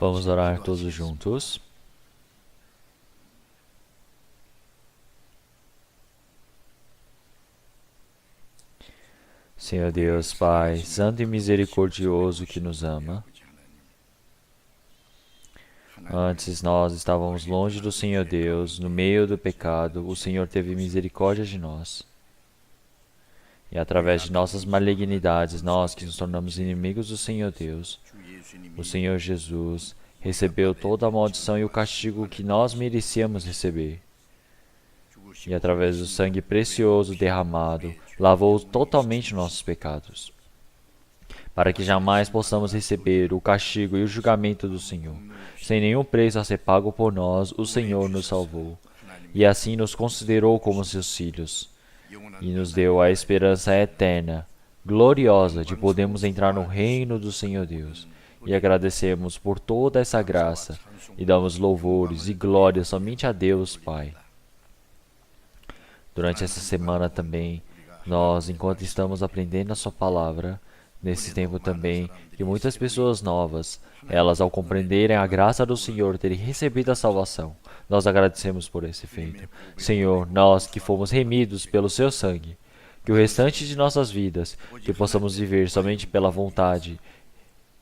Vamos orar todos juntos. Senhor Deus, Pai, santo e misericordioso que nos ama, antes nós estávamos longe do Senhor Deus, no meio do pecado, o Senhor teve misericórdia de nós. E através de nossas malignidades, nós que nos tornamos inimigos do Senhor Deus, o Senhor Jesus recebeu toda a maldição e o castigo que nós merecíamos receber. E através do sangue precioso derramado, lavou totalmente nossos pecados, para que jamais possamos receber o castigo e o julgamento do Senhor. Sem nenhum preço a ser pago por nós, o Senhor nos salvou, e assim nos considerou como seus filhos, e nos deu a esperança eterna, gloriosa, de podermos entrar no reino do Senhor Deus. E agradecemos por toda essa graça, e damos louvores e glória somente a Deus, Pai. Durante essa semana também, nós, enquanto estamos aprendendo a sua palavra, nesse tempo também, que muitas pessoas novas, elas ao compreenderem a graça do Senhor, terem recebido a salvação, nós agradecemos por esse feito. Senhor, nós que fomos remidos pelo seu sangue, que o restante de nossas vidas, que possamos viver somente pela vontade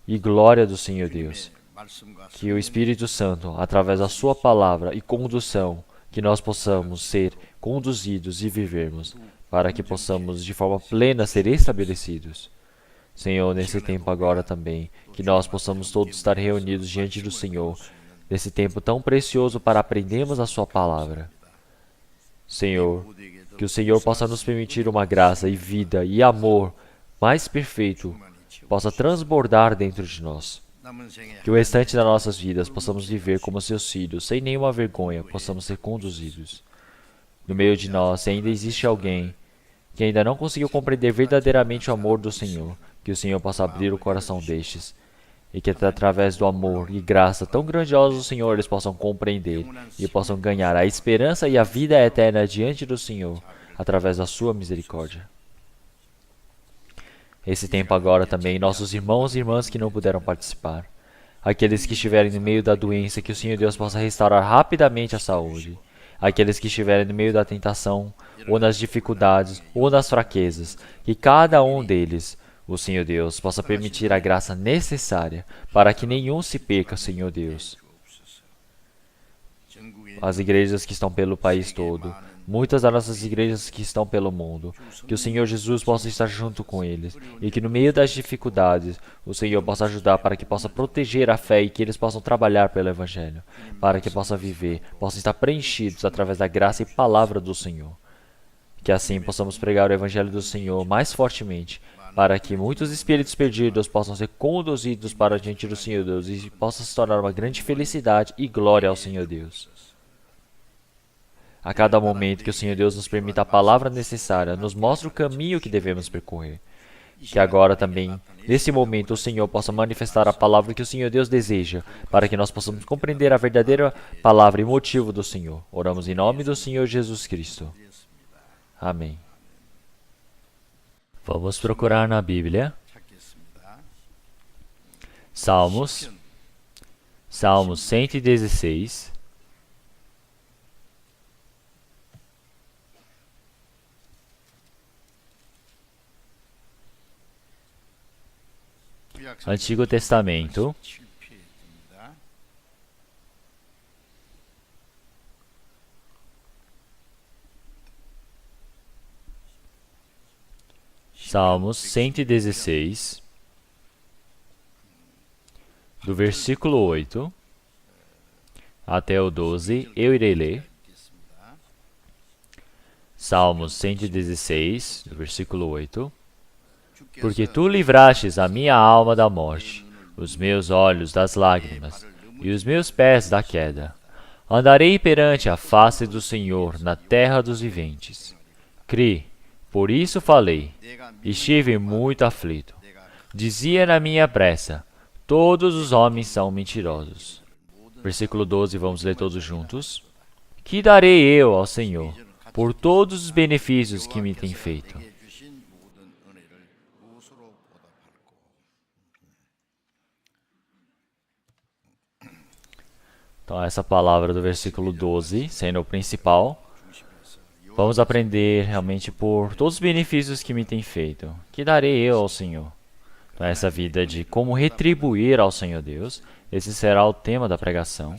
e glória do Senhor Deus. Que o Espírito Santo, através da sua palavra e condução, que nós possamos ser conduzidos e vivermos, para que possamos de forma plena ser estabelecidos. Senhor, nesse tempo agora também, que nós possamos todos estar reunidos diante do Senhor, nesse tempo tão precioso para aprendermos a sua palavra. Senhor, que o Senhor possa nos permitir uma graça e vida e amor mais perfeito, possa transbordar dentro de nós. Que o restante das nossas vidas possamos viver como seus filhos, sem nenhuma vergonha, possamos ser conduzidos. No meio de nós, se ainda existe alguém que ainda não conseguiu compreender verdadeiramente o amor do Senhor, que o Senhor possa abrir o coração destes, e que através do amor e graça tão grandiosa do Senhor, eles possam compreender e possam ganhar a esperança e a vida eterna diante do Senhor, através da sua misericórdia. Esse tempo agora também, nossos irmãos e irmãs que não puderam participar, aqueles que estiverem no meio da doença, que o Senhor Deus possa restaurar rapidamente a saúde, aqueles que estiverem no meio da tentação, ou nas dificuldades, ou nas fraquezas, que cada um deles, o Senhor Deus, possa permitir a graça necessária para que nenhum se perca, Senhor Deus. As igrejas que estão pelo país todo, muitas das nossas igrejas que estão pelo mundo, que o Senhor Jesus possa estar junto com eles e que no meio das dificuldades o Senhor possa ajudar para que possa proteger a fé e que eles possam trabalhar pelo Evangelho, para que possam viver, possam estar preenchidos através da graça e palavra do Senhor. Que assim possamos pregar o Evangelho do Senhor mais fortemente, para que muitos espíritos perdidos possam ser conduzidos para diante do Senhor Deus e possa se tornar uma grande felicidade e glória ao Senhor Deus. A cada momento que o Senhor Deus nos permita a palavra necessária, nos mostre o caminho que devemos percorrer. Que agora também, nesse momento, o Senhor possa manifestar a palavra que o Senhor Deus deseja, para que nós possamos compreender a verdadeira palavra e motivo do Senhor. Oramos em nome do Senhor Jesus Cristo. Amém. Vamos procurar na Bíblia. Salmos 116. Antigo Testamento. Salmos 116, do versículo 8 até o 12, eu irei ler. Salmos 116, do versículo 8. Porque tu livrastes a minha alma da morte, os meus olhos das lágrimas, e os meus pés da queda. Andarei perante a face do Senhor na terra dos viventes. Criei, por isso falei, estive muito aflito. Dizia na minha pressa, todos os homens são mentirosos. Versículo 12, vamos ler todos juntos. Que darei eu ao Senhor, por todos os benefícios que me tem feito? Então, essa palavra do versículo 12, sendo o principal, vamos aprender realmente por todos os benefícios que me tem feito. Que darei eu ao Senhor? Então, essa vida de como retribuir ao Senhor Deus, esse será o tema da pregação.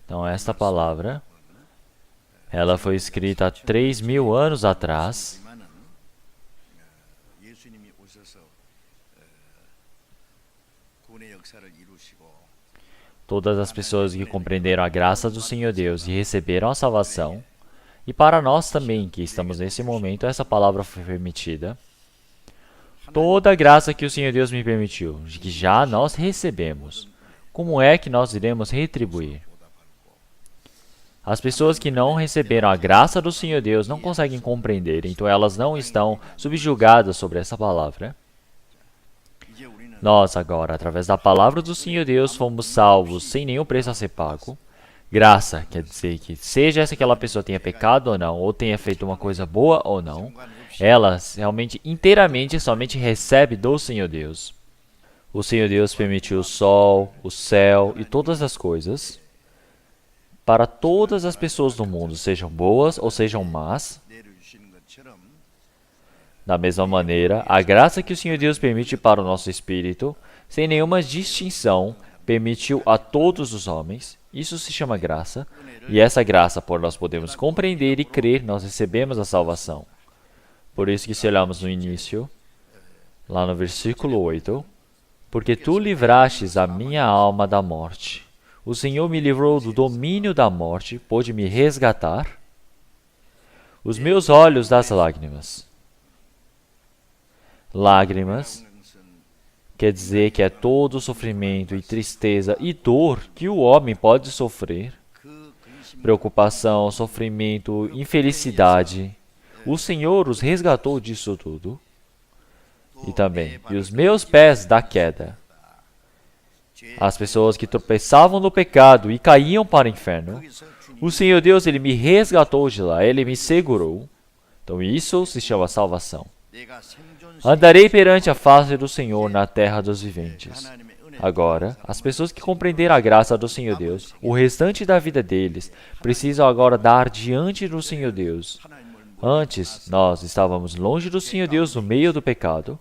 Então, esta palavra, ela foi escrita há 3.000 anos atrás. Todas as pessoas que compreenderam a graça do Senhor Deus e receberam a salvação, e para nós também, que estamos nesse momento, essa palavra foi permitida. Toda a graça que o Senhor Deus me permitiu, que já nós recebemos, como é que nós iremos retribuir? As pessoas que não receberam a graça do Senhor Deus não conseguem compreender, então elas não estão subjugadas sobre essa palavra. Nós agora, através da palavra do Senhor Deus, fomos salvos sem nenhum preço a ser pago. Graça quer dizer que, seja essa aquela pessoa tenha pecado ou não, ou tenha feito uma coisa boa ou não, ela realmente inteiramente somente recebe do Senhor Deus. O Senhor Deus permitiu o sol, o céu e todas as coisas para todas as pessoas do mundo, sejam boas ou sejam más. Da mesma maneira, a graça que o Senhor Deus permite para o nosso espírito, sem nenhuma distinção, permitiu a todos os homens. Isso se chama graça, e essa graça, por nós podemos compreender e crer, nós recebemos a salvação. Por isso que se olharmos no início, lá no versículo 8, porque tu livrastes a minha alma da morte. O Senhor me livrou do domínio da morte, pôde me resgatar. Os meus olhos das lágrimas. Lágrimas quer dizer que é todo o sofrimento e tristeza e dor que o homem pode sofrer. Preocupação, sofrimento, infelicidade. O Senhor os resgatou disso tudo. E também, e os meus pés da queda. As pessoas que tropeçavam no pecado e caíam para o inferno, o Senhor Deus, Ele me resgatou de lá, Ele me segurou. Então isso se chama salvação. Andarei perante a face do Senhor na terra dos viventes. Agora, as pessoas que compreenderam a graça do Senhor Deus, o restante da vida deles, precisam agora dar diante do Senhor Deus. Antes, nós estávamos longe do Senhor Deus no meio do pecado.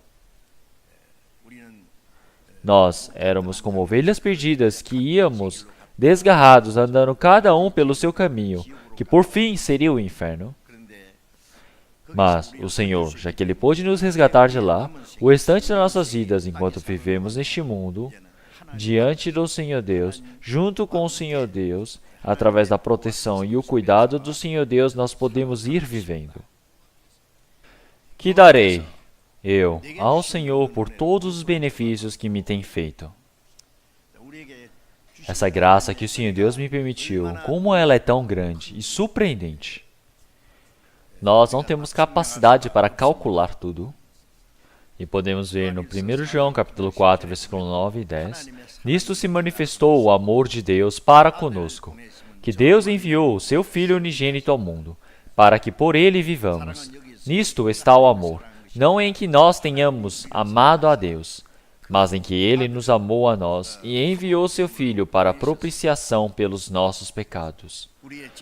Nós éramos como ovelhas perdidas que íamos desgarrados, andando cada um pelo seu caminho, que por fim seria o inferno. Mas o Senhor, já que Ele pôde nos resgatar de lá, o restante das nossas vidas, enquanto vivemos neste mundo, diante do Senhor Deus, junto com o Senhor Deus, através da proteção e o cuidado do Senhor Deus, nós podemos ir vivendo. Que darei eu ao Senhor por todos os benefícios que me tem feito? Essa graça que o Senhor Deus me permitiu, como ela é tão grande e surpreendente. Nós não temos capacidade para calcular tudo. E podemos ver no 1 João, capítulo 4, versículo 9 e 10. Nisto se manifestou o amor de Deus para conosco, que Deus enviou o seu Filho unigênito ao mundo, para que por ele vivamos. Nisto está o amor, não em que nós tenhamos amado a Deus, mas em que Ele nos amou a nós e enviou seu Filho para a propiciação pelos nossos pecados.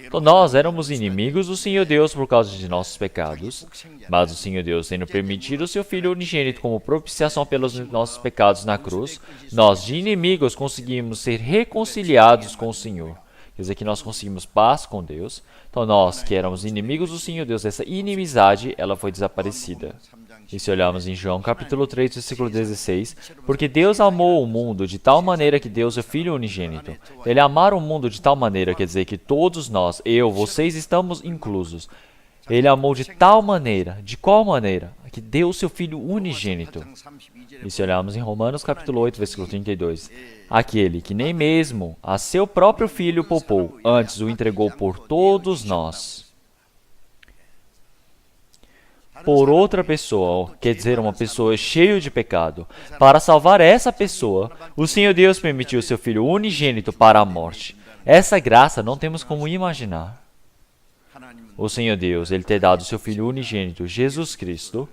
Então nós éramos inimigos do Senhor Deus por causa de nossos pecados, mas o Senhor Deus, tendo permitido o seu Filho unigênito como propiciação pelos nossos pecados na cruz, nós de inimigos conseguimos ser reconciliados com o Senhor. Quer dizer que nós conseguimos paz com Deus. Então nós, que éramos inimigos do Senhor Deus, essa inimizade, ela foi desaparecida. E se olharmos em João capítulo 3, versículo 16, porque Deus amou o mundo de tal maneira que deu seu Filho unigênito. Ele amar o mundo de tal maneira, quer dizer que todos nós, eu, vocês, estamos inclusos. Ele amou de tal maneira, de qual maneira? Que deu o seu Filho unigênito. E se olharmos em Romanos capítulo 8, versículo 32, aquele que nem mesmo a seu próprio Filho poupou, antes o entregou por todos nós. Por outra pessoa, quer dizer, uma pessoa cheia de pecado. Para salvar essa pessoa, o Senhor Deus permitiu seu Filho unigênito para a morte. Essa graça não temos como imaginar. O Senhor Deus, Ele ter dado seu Filho unigênito, Jesus Cristo,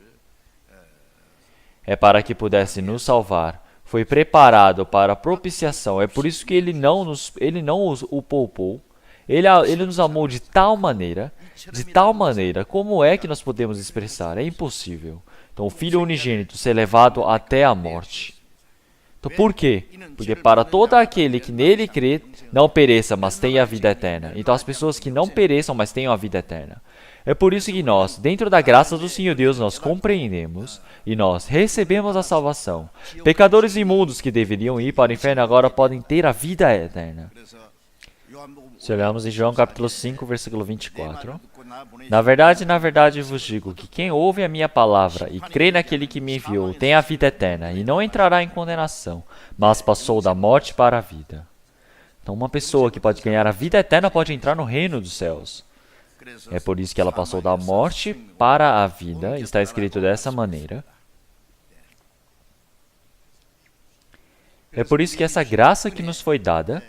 é para que pudesse nos salvar foi preparado para a propiciação. É por isso que ele não o poupou. Ele nos amou de tal maneira, como é que nós podemos expressar? É impossível. Então, o Filho unigênito ser levado até a morte. Então, por quê? Porque para todo aquele que nele crê, não pereça, mas tenha a vida eterna. Então, as pessoas que não pereçam, mas tenham a vida eterna. É por isso que nós, dentro da graça do Senhor Deus, nós compreendemos e nós recebemos a salvação. Pecadores imundos que deveriam ir para o inferno agora podem ter a vida eterna. Se olharmos em João capítulo 5, versículo 24. Na verdade vos digo que quem ouve a minha palavra e crê naquele que me enviou tem a vida eterna e não entrará em condenação, mas passou da morte para a vida. Então, uma pessoa que pode ganhar a vida eterna pode entrar no reino dos céus. É por isso que ela passou da morte para a vida, está escrito dessa maneira. É por isso que essa graça que nos foi dada,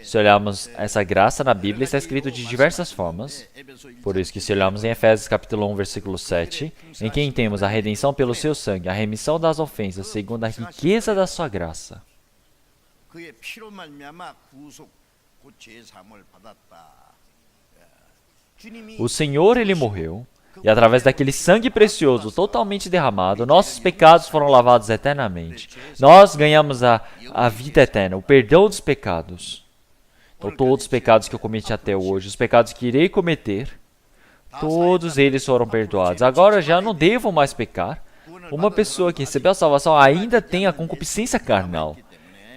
se olharmos essa graça na Bíblia, está escrito de diversas formas. Por isso que se olharmos em Efésios capítulo 1, versículo 7, em quem temos a redenção pelo seu sangue, a remissão das ofensas, segundo a riqueza da sua graça. O Senhor, Ele morreu, e através daquele sangue precioso, totalmente derramado, nossos pecados foram lavados eternamente. Nós ganhamos a vida eterna, o perdão dos pecados. Então, todos os pecados que eu cometi até hoje, os pecados que irei cometer, todos eles foram perdoados. Agora já não devo mais pecar. Uma pessoa que recebeu a salvação ainda tem a concupiscência carnal.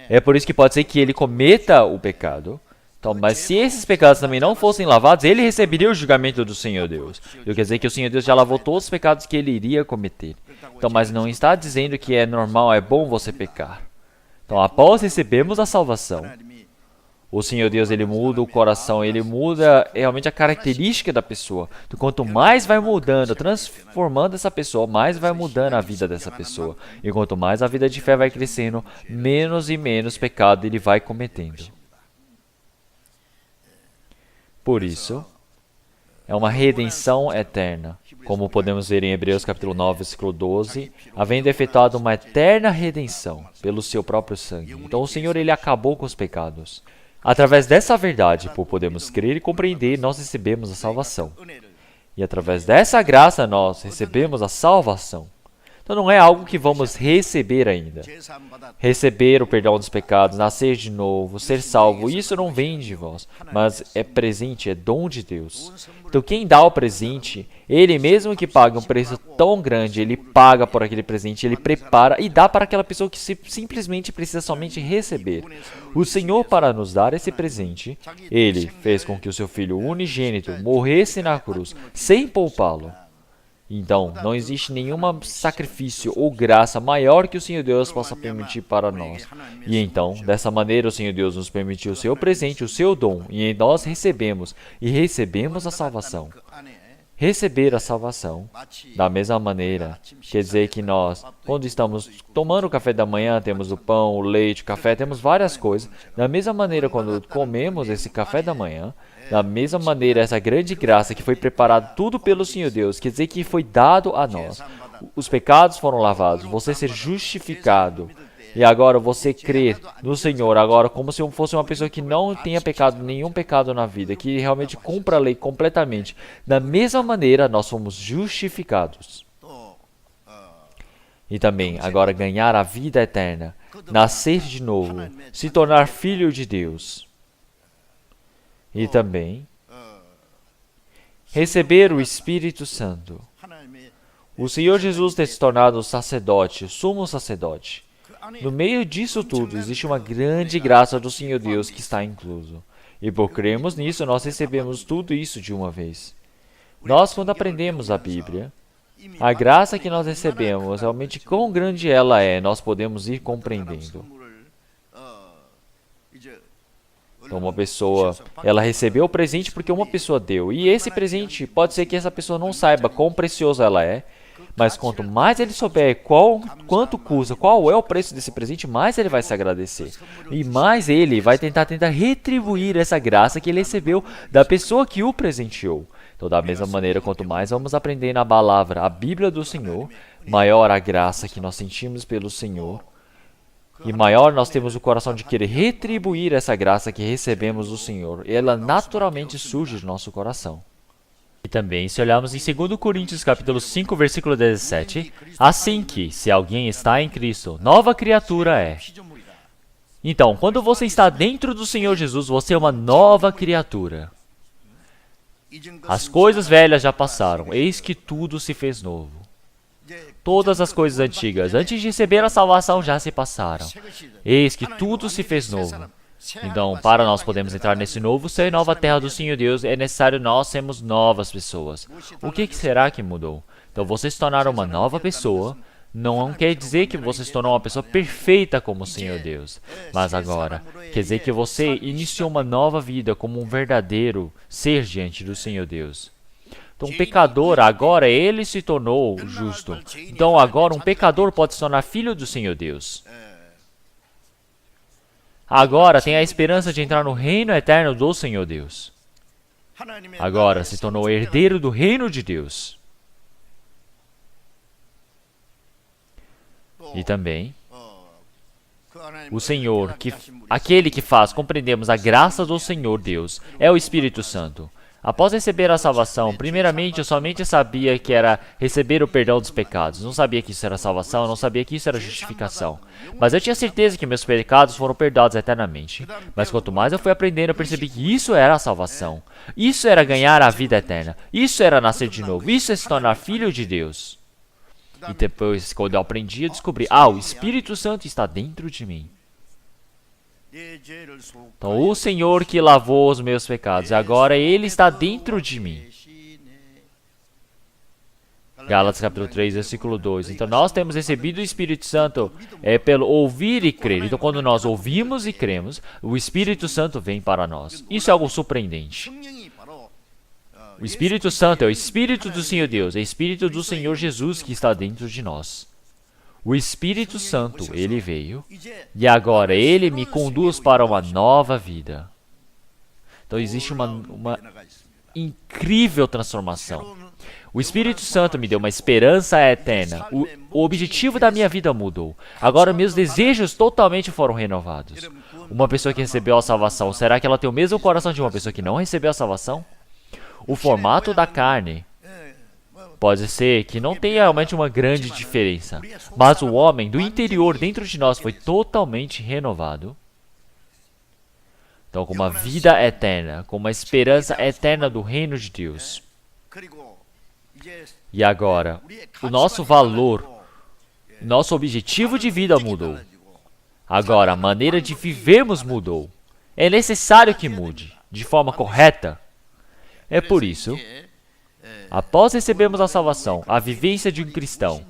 É por isso que pode ser que ele cometa o pecado. Então, mas se esses pecados também não fossem lavados, ele receberia o julgamento do Senhor Deus. Quer dizer que o Senhor Deus já lavou todos os pecados que ele iria cometer. Então, mas não está dizendo que é normal, é bom você pecar. Então, após recebermos a salvação, o Senhor Deus, ele muda o coração, ele muda realmente a característica da pessoa. Então, quanto mais vai mudando, transformando essa pessoa, mais vai mudando a vida dessa pessoa. E quanto mais a vida de fé vai crescendo, menos e menos pecado ele vai cometendo. Por isso, é uma redenção eterna, como podemos ver em Hebreus capítulo 9, versículo 12, havendo efetuado uma eterna redenção pelo seu próprio sangue. Então o Senhor, ele acabou com os pecados. Através dessa verdade, por podermos crer e compreender, nós recebemos a salvação. E através dessa graça, nós recebemos a salvação. Então não é algo que vamos receber ainda. Receber o perdão dos pecados, nascer de novo, ser salvo, isso não vem de vós, mas é presente, é dom de Deus. Então quem dá o presente, ele mesmo que paga um preço tão grande, ele paga por aquele presente, ele prepara e dá para aquela pessoa que simplesmente precisa somente receber. O Senhor, para nos dar esse presente, ele fez com que o seu Filho unigênito morresse na cruz, sem poupá-lo. Então, não existe nenhum sacrifício ou graça maior que o Senhor Deus possa permitir para nós. E então, dessa maneira, o Senhor Deus nos permitiu o seu presente, o seu dom, e nós recebemos a salvação. Receber a salvação, da mesma maneira, quer dizer que nós, quando estamos tomando o café da manhã, temos o pão, o leite, o café, temos várias coisas. Da mesma maneira, quando comemos esse café da manhã, da mesma maneira, essa grande graça que foi preparado tudo pelo Senhor Deus, quer dizer que foi dado a nós. Os pecados foram lavados, você ser justificado. E agora você crer no Senhor, agora como se eu fosse uma pessoa que não tenha pecado, nenhum pecado na vida, que realmente cumpra a lei completamente. Da mesma maneira, nós fomos justificados. E também, agora ganhar a vida eterna, nascer de novo, se tornar filho de Deus. E também, receber o Espírito Santo. O Senhor Jesus ter se tornado o sacerdote, o sumo sacerdote. No meio disso tudo, existe uma grande graça do Senhor Deus que está incluso. E por crermos nisso, nós recebemos tudo isso de uma vez. Nós, quando aprendemos a Bíblia, a graça que nós recebemos, realmente quão grande ela é, nós podemos ir compreendendo. Então, uma pessoa, ela recebeu o presente porque uma pessoa deu. E esse presente, pode ser que essa pessoa não saiba quão precioso ela é, mas quanto mais ele souber quanto custa, qual é o preço desse presente, mais ele vai se agradecer. E mais ele vai tentar retribuir essa graça que ele recebeu da pessoa que o presenteou. Então, da mesma maneira, quanto mais vamos aprender na palavra, a Bíblia do Senhor, maior a graça que nós sentimos pelo Senhor. e maior nós temos o coração de querer retribuir essa graça que recebemos do Senhor. Ela naturalmente surge do nosso coração. E também, se olharmos em 2 Coríntios capítulo 5, versículo 17, assim que, se alguém está em Cristo, nova criatura é. Então, quando você está dentro do Senhor Jesus, você é uma nova criatura. As coisas velhas já passaram, eis que tudo se fez novo. Todas as coisas antigas, antes de receber a salvação, já se passaram. Eis que tudo se fez novo. Então, para nós podermos entrar nesse novo céu e nova terra do Senhor Deus, é necessário nós sermos novas pessoas. O que será que mudou? Então, você se tornar uma nova pessoa não quer dizer que você se tornou uma pessoa perfeita como o Senhor Deus. Mas agora, quer dizer que você iniciou uma nova vida como um verdadeiro ser diante do Senhor Deus. Então, um pecador, agora ele se tornou justo. Então, agora um pecador pode se tornar filho do Senhor Deus. Agora tem a esperança de entrar no reino eterno do Senhor Deus. Agora se tornou herdeiro do reino de Deus. E também, o Senhor, aquele que faz compreendemos a graça do Senhor Deus, é o Espírito Santo. Após receber a salvação, primeiramente eu somente sabia que era receber o perdão dos pecados. Não sabia que isso era salvação, não sabia que isso era justificação. Mas eu tinha certeza que meus pecados foram perdoados eternamente. Mas quanto mais eu fui aprendendo, eu percebi que isso era a salvação. Isso era ganhar a vida eterna. Isso era nascer de novo. Isso é se tornar filho de Deus. E depois, quando eu aprendi, eu descobri, o Espírito Santo está dentro de mim. Então, o Senhor que lavou os meus pecados, agora Ele está dentro de mim. Gálatas capítulo 3, versículo 2. Então, nós temos recebido o Espírito Santo pelo ouvir e crer. Então, quando nós ouvimos e cremos, o Espírito Santo vem para nós. Isso é algo surpreendente. O Espírito Santo é o Espírito do Senhor Deus, é o Espírito do Senhor Jesus que está dentro de nós. O Espírito Santo, ele veio, e agora ele me conduz para uma nova vida. Então existe uma incrível transformação. O Espírito Santo me deu uma esperança eterna. O objetivo da minha vida mudou. Agora meus desejos totalmente foram renovados. Uma pessoa que recebeu a salvação, será que ela tem o mesmo coração de uma pessoa que não recebeu a salvação? O formato da carne pode ser que não tenha realmente uma grande diferença, mas o homem do interior dentro de nós foi totalmente renovado. Então, com uma vida eterna, com uma esperança eterna do reino de Deus. E agora, o nosso valor, nosso objetivo de vida mudou. Agora, a maneira de vivermos mudou. É necessário que mude, de forma correta. É por isso, após recebermos a salvação, a vivência de um cristão,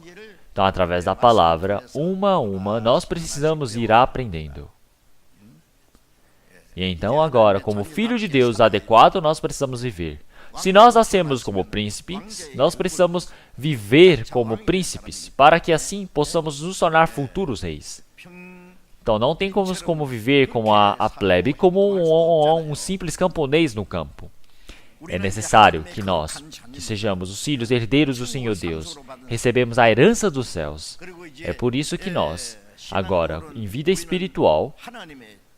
então, através da palavra, uma a uma, nós precisamos ir aprendendo. E então, agora, como filho de Deus adequado, nós precisamos viver. Se nós nascemos como príncipes, nós precisamos viver como príncipes, para que assim possamos nos tornar futuros reis. Então, não tem como viver como a plebe, como um simples camponês no campo. É necessário que nós, que sejamos os filhos herdeiros do Senhor Deus, recebemos a herança dos céus. É por isso que nós, agora, em vida espiritual,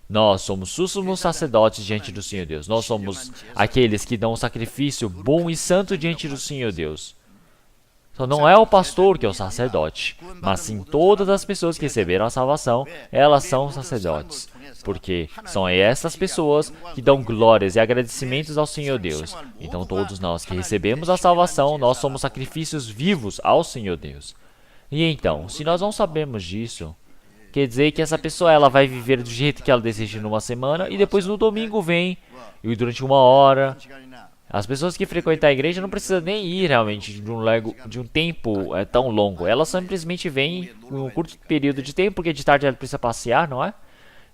nós somos sumos sacerdotes diante do Senhor Deus. Nós somos aqueles que dão um sacrifício bom e santo diante do Senhor Deus. Então não é o pastor que é o sacerdote, mas sim todas as pessoas que receberam a salvação, elas são sacerdotes. Porque são essas pessoas que dão glórias e agradecimentos ao Senhor Deus. Então todos nós que recebemos a salvação, nós somos sacrifícios vivos ao Senhor Deus. E então, se nós não sabemos disso, quer dizer que essa pessoa ela vai viver do jeito que ela deseja numa semana e depois no domingo vem, e durante uma hora. As pessoas que frequentam a igreja não precisam nem ir realmente de um tempo tão longo. Elas simplesmente vêm em um curto período de tempo, porque de tarde ela precisa passear, não é?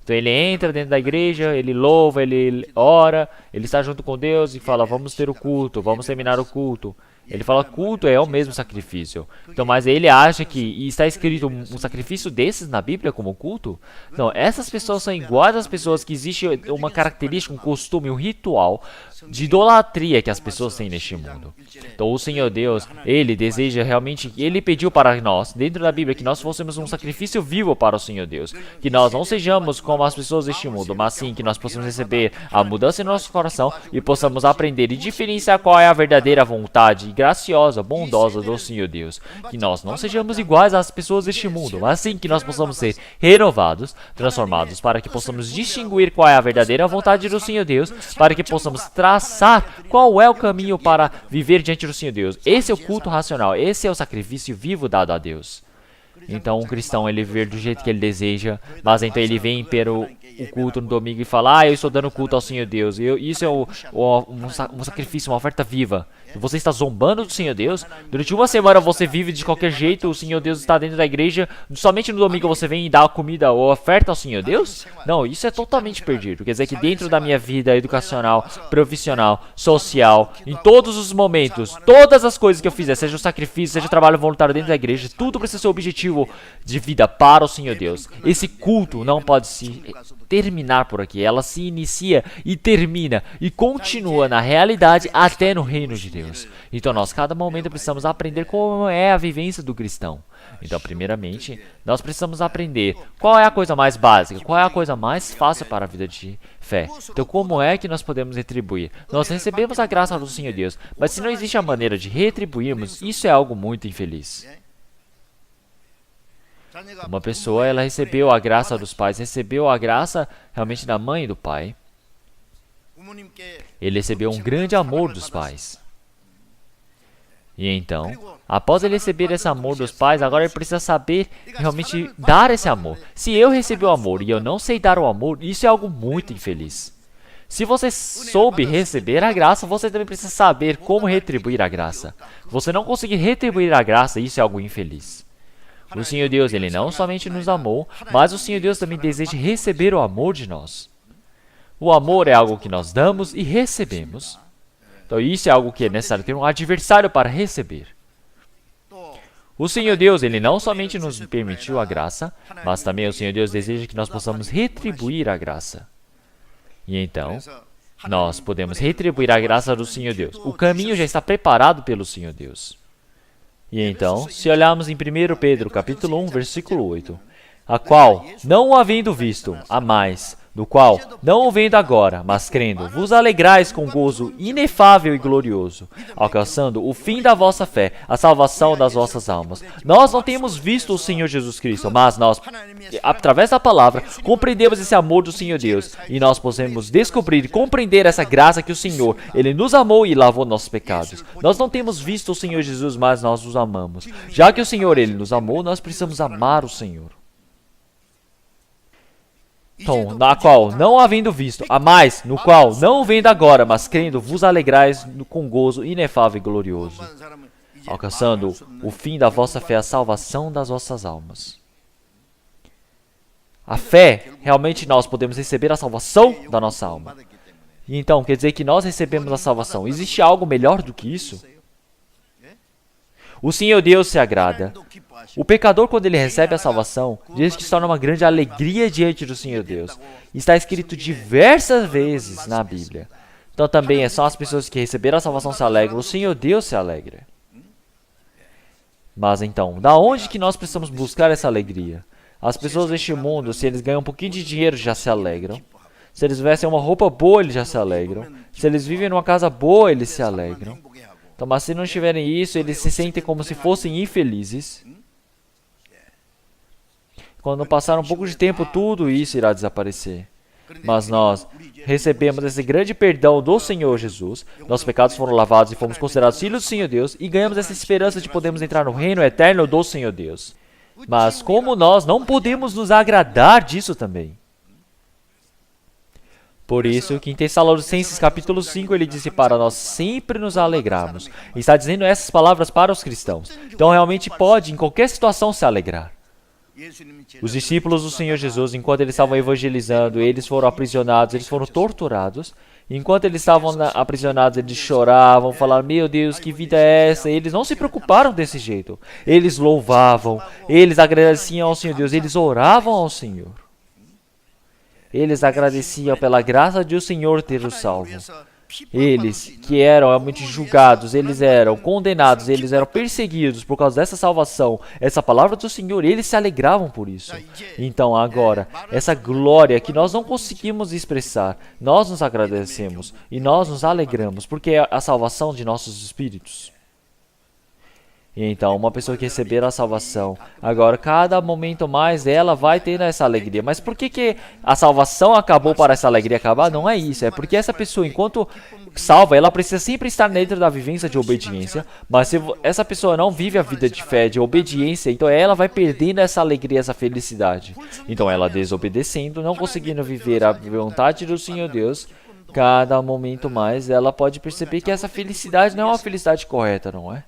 Então ele entra dentro da igreja, ele louva, ele ora, ele está junto com Deus e fala, vamos ter o culto, vamos terminar o culto. Ele fala culto é o mesmo sacrifício. Então, mas ele acha que e está escrito um sacrifício desses na Bíblia como culto? Não, essas pessoas são iguais às pessoas que existe uma característica, um costume, um ritual de idolatria que as pessoas têm neste mundo. Então, o Senhor Deus, Ele deseja realmente, Ele pediu para nós, dentro da Bíblia, que nós fôssemos um sacrifício vivo para o Senhor Deus. Que nós não sejamos como as pessoas deste mundo, mas sim que nós possamos receber a mudança em nosso coração e possamos aprender e diferenciar qual é a verdadeira vontade graciosa, bondosa do Senhor Deus. Que nós não sejamos iguais às pessoas deste mundo, mas sim que nós possamos ser renovados, transformados, para que possamos distinguir qual é a verdadeira vontade do Senhor Deus, para que possamos traçar qual é o caminho para viver diante do Senhor Deus. Esse é o culto racional, esse é o sacrifício vivo dado a Deus. Então, um cristão, ele vive do jeito que ele deseja, mas então ele vem pelo o culto no domingo e fala, eu estou dando culto ao Senhor Deus. Isso é um sacrifício, uma oferta viva. Você está zombando do Senhor Deus? Durante uma semana você vive de qualquer jeito, o Senhor Deus está dentro da igreja, somente no domingo você vem e dá a comida ou oferta ao Senhor Deus? Não, isso é totalmente perdido. Quer dizer que dentro da minha vida educacional, profissional, social, em todos os momentos, todas as coisas que eu fizer, seja o sacrifício, seja o trabalho voluntário dentro da igreja, tudo precisa ser objetivo de vida para o Senhor Deus. Esse culto não pode se terminar por aqui. Ela se inicia e termina e continua na realidade até no reino de Deus. Então nós cada momento precisamos aprender como é a vivência do cristão. Então primeiramente nós precisamos aprender qual é a coisa mais básica, qual é a coisa mais fácil para a vida de fé. Então como é que nós podemos retribuir? Nós recebemos a graça do Senhor Deus, mas se não existe a maneira de retribuirmos, isso é algo muito infeliz. Uma pessoa, ela recebeu a graça dos pais, recebeu a graça realmente da mãe e do pai. Ele recebeu um grande amor dos pais. E então, após ele receber esse amor dos pais, agora ele precisa saber realmente dar esse amor. Se eu recebi o amor e eu não sei dar o amor, isso é algo muito infeliz. Se você soube receber a graça, você também precisa saber como retribuir a graça. Se você não conseguir retribuir a graça, isso é algo infeliz. O Senhor Deus, Ele não somente nos amou, mas o Senhor Deus também deseja receber o amor de nós. O amor é algo que nós damos e recebemos. Então isso é algo que é necessário ter um adversário para receber. O Senhor Deus, Ele não somente nos permitiu a graça, mas também o Senhor Deus deseja que nós possamos retribuir a graça. E então, nós podemos retribuir a graça do Senhor Deus. O caminho já está preparado pelo Senhor Deus. E então, se olharmos em 1 Pedro, capítulo 1, versículo 8, a qual, não o havendo visto, a mais, do qual, não o vendo agora, mas crendo, vos alegrais com gozo inefável e glorioso, alcançando o fim da vossa fé, a salvação das vossas almas. Nós não temos visto o Senhor Jesus Cristo, mas nós, através da palavra, compreendemos esse amor do Senhor Deus, e nós podemos descobrir e compreender essa graça que o Senhor, Ele nos amou e lavou nossos pecados. Nós não temos visto o Senhor Jesus, mas nós os amamos. Já que o Senhor, Ele nos amou, nós precisamos amar o Senhor. Então, na qual, não havendo visto, a mais, no qual, não o vendo agora, mas crendo, vos alegrais com gozo inefável e glorioso, alcançando o fim da vossa fé, a salvação das vossas almas. A fé, realmente nós podemos receber a salvação da nossa alma. E então, quer dizer que nós recebemos a salvação. Existe algo melhor do que isso? O Senhor Deus se agrada. O pecador, quando ele recebe a salvação, diz que se torna uma grande alegria diante do Senhor Deus. Está escrito diversas vezes na Bíblia. Então também são as pessoas que receberam a salvação se alegram, o Senhor Deus se alegra. Mas então, da onde que nós precisamos buscar essa alegria? As pessoas deste mundo, se eles ganham um pouquinho de dinheiro, já se alegram. Se eles vestem uma roupa boa, eles já se alegram. Se eles vivem numa casa boa, eles se alegram. Então, mas se não tiverem isso, eles se sentem como se fossem infelizes. Quando passar um pouco de tempo, tudo isso irá desaparecer. Mas nós recebemos esse grande perdão do Senhor Jesus, nossos pecados foram lavados e fomos considerados filhos do Senhor Deus, e ganhamos essa esperança de podermos entrar no reino eterno do Senhor Deus. Mas como nós não podemos nos agradar disso também? Por isso que em Tessalonicenses capítulo 5 ele disse para nós sempre nos alegrarmos. E está dizendo essas palavras para os cristãos. Então realmente pode em qualquer situação se alegrar. Os discípulos do Senhor Jesus, enquanto eles estavam evangelizando, eles foram aprisionados, eles foram torturados. Enquanto eles estavam aprisionados, eles choravam, falaram, meu Deus, que vida é essa? E eles não se preocuparam desse jeito. Eles louvavam, eles agradeciam ao Senhor Deus, eles oravam ao Senhor. Eles agradeciam pela graça de o Senhor ter os salvo. Eles, que eram realmente julgados, eles eram condenados, eles eram perseguidos por causa dessa salvação, essa palavra do Senhor, eles se alegravam por isso. Então agora, essa glória que nós não conseguimos expressar, nós nos agradecemos e nós nos alegramos, porque é a salvação de nossos espíritos. E então, uma pessoa que receber a salvação, agora, cada momento mais, ela vai ter essa alegria. Mas por que a salvação acabou para essa alegria acabar? Não é isso. É porque essa pessoa, enquanto salva, ela precisa sempre estar dentro da vivência de obediência. Mas se essa pessoa não vive a vida de fé, de obediência, então ela vai perdendo essa alegria, essa felicidade. Então, ela desobedecendo, não conseguindo viver a vontade do Senhor Deus, cada momento mais, ela pode perceber que essa felicidade não é uma felicidade correta, não é?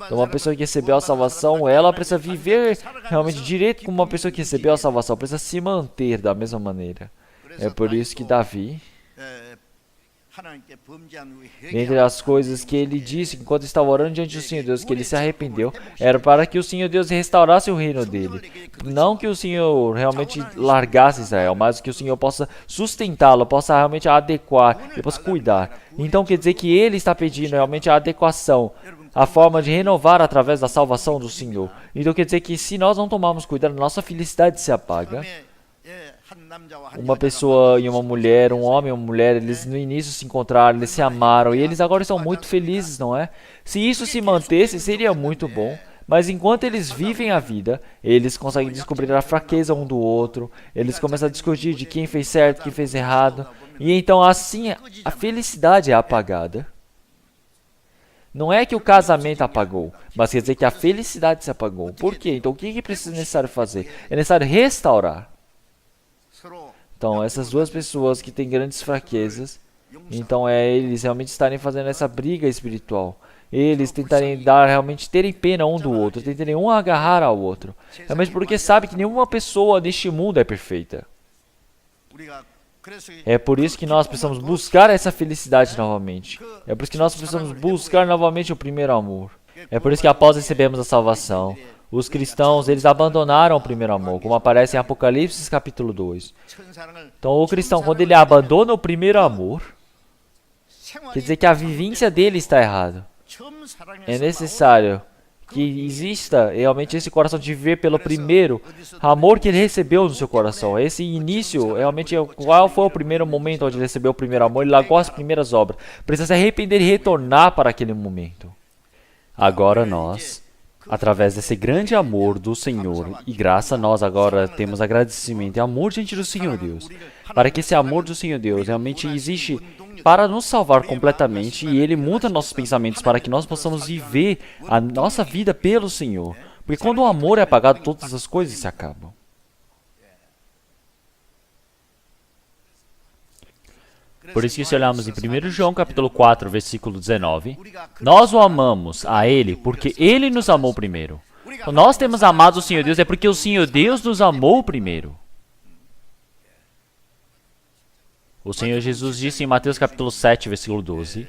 Então, uma pessoa que recebeu a salvação, ela precisa viver realmente direito como uma pessoa que recebeu a salvação, precisa se manter da mesma maneira. É por isso que Davi, dentre as coisas que ele disse enquanto estava orando diante do Senhor Deus, que ele se arrependeu, era para que o Senhor Deus restaurasse o reino dele. Não que o Senhor realmente largasse Israel, mas que o Senhor possa sustentá-lo, possa realmente adequar, e possa cuidar. Então quer dizer que ele está pedindo realmente a adequação, a forma de renovar através da salvação do Senhor. Então quer dizer que se nós não tomarmos cuidado, nossa felicidade se apaga. Uma pessoa e uma mulher, um homem e uma mulher, eles no início se encontraram, eles se amaram e eles agora estão muito felizes, não é? Se isso se mantesse, seria muito bom. Mas enquanto eles vivem a vida, eles conseguem descobrir a fraqueza um do outro, eles começam a discutir de quem fez certo, quem fez errado. E então assim a felicidade é apagada. Não é que o casamento apagou, mas quer dizer que a felicidade se apagou. Por quê? Então o que é necessário fazer? É necessário restaurar. Então essas duas pessoas que têm grandes fraquezas, então eles realmente estarem fazendo essa briga espiritual. Eles tentarem realmente terem pena um do outro, tentarem um agarrar ao outro. Realmente porque sabe que nenhuma pessoa neste mundo é perfeita. É por isso que nós precisamos buscar essa felicidade novamente. É por isso que nós precisamos buscar novamente o primeiro amor. É por isso que após recebermos a salvação, os cristãos, eles abandonaram o primeiro amor, como aparece em Apocalipse capítulo 2. Então o cristão, quando ele abandona o primeiro amor, quer dizer que a vivência dele está errada. É necessário que exista realmente esse coração de viver pelo primeiro amor que ele recebeu no seu coração. Esse início, realmente, qual foi o primeiro momento onde ele recebeu o primeiro amor? Ele largou as primeiras obras. Precisa se arrepender e retornar para aquele momento. Agora nós, através desse grande amor do Senhor e graça, nós agora temos agradecimento e amor diante do Senhor Deus. Para que esse amor do Senhor Deus realmente existe para nos salvar completamente e Ele muda nossos pensamentos para que nós possamos viver a nossa vida pelo Senhor. Porque quando o amor é apagado, todas as coisas se acabam. Por isso que se olharmos em 1 João capítulo 4, versículo 19, nós o amamos a Ele porque Ele nos amou primeiro. Então, nós temos amado o Senhor Deus é porque o Senhor Deus nos amou primeiro. O Senhor Jesus disse em Mateus capítulo 7, versículo 12,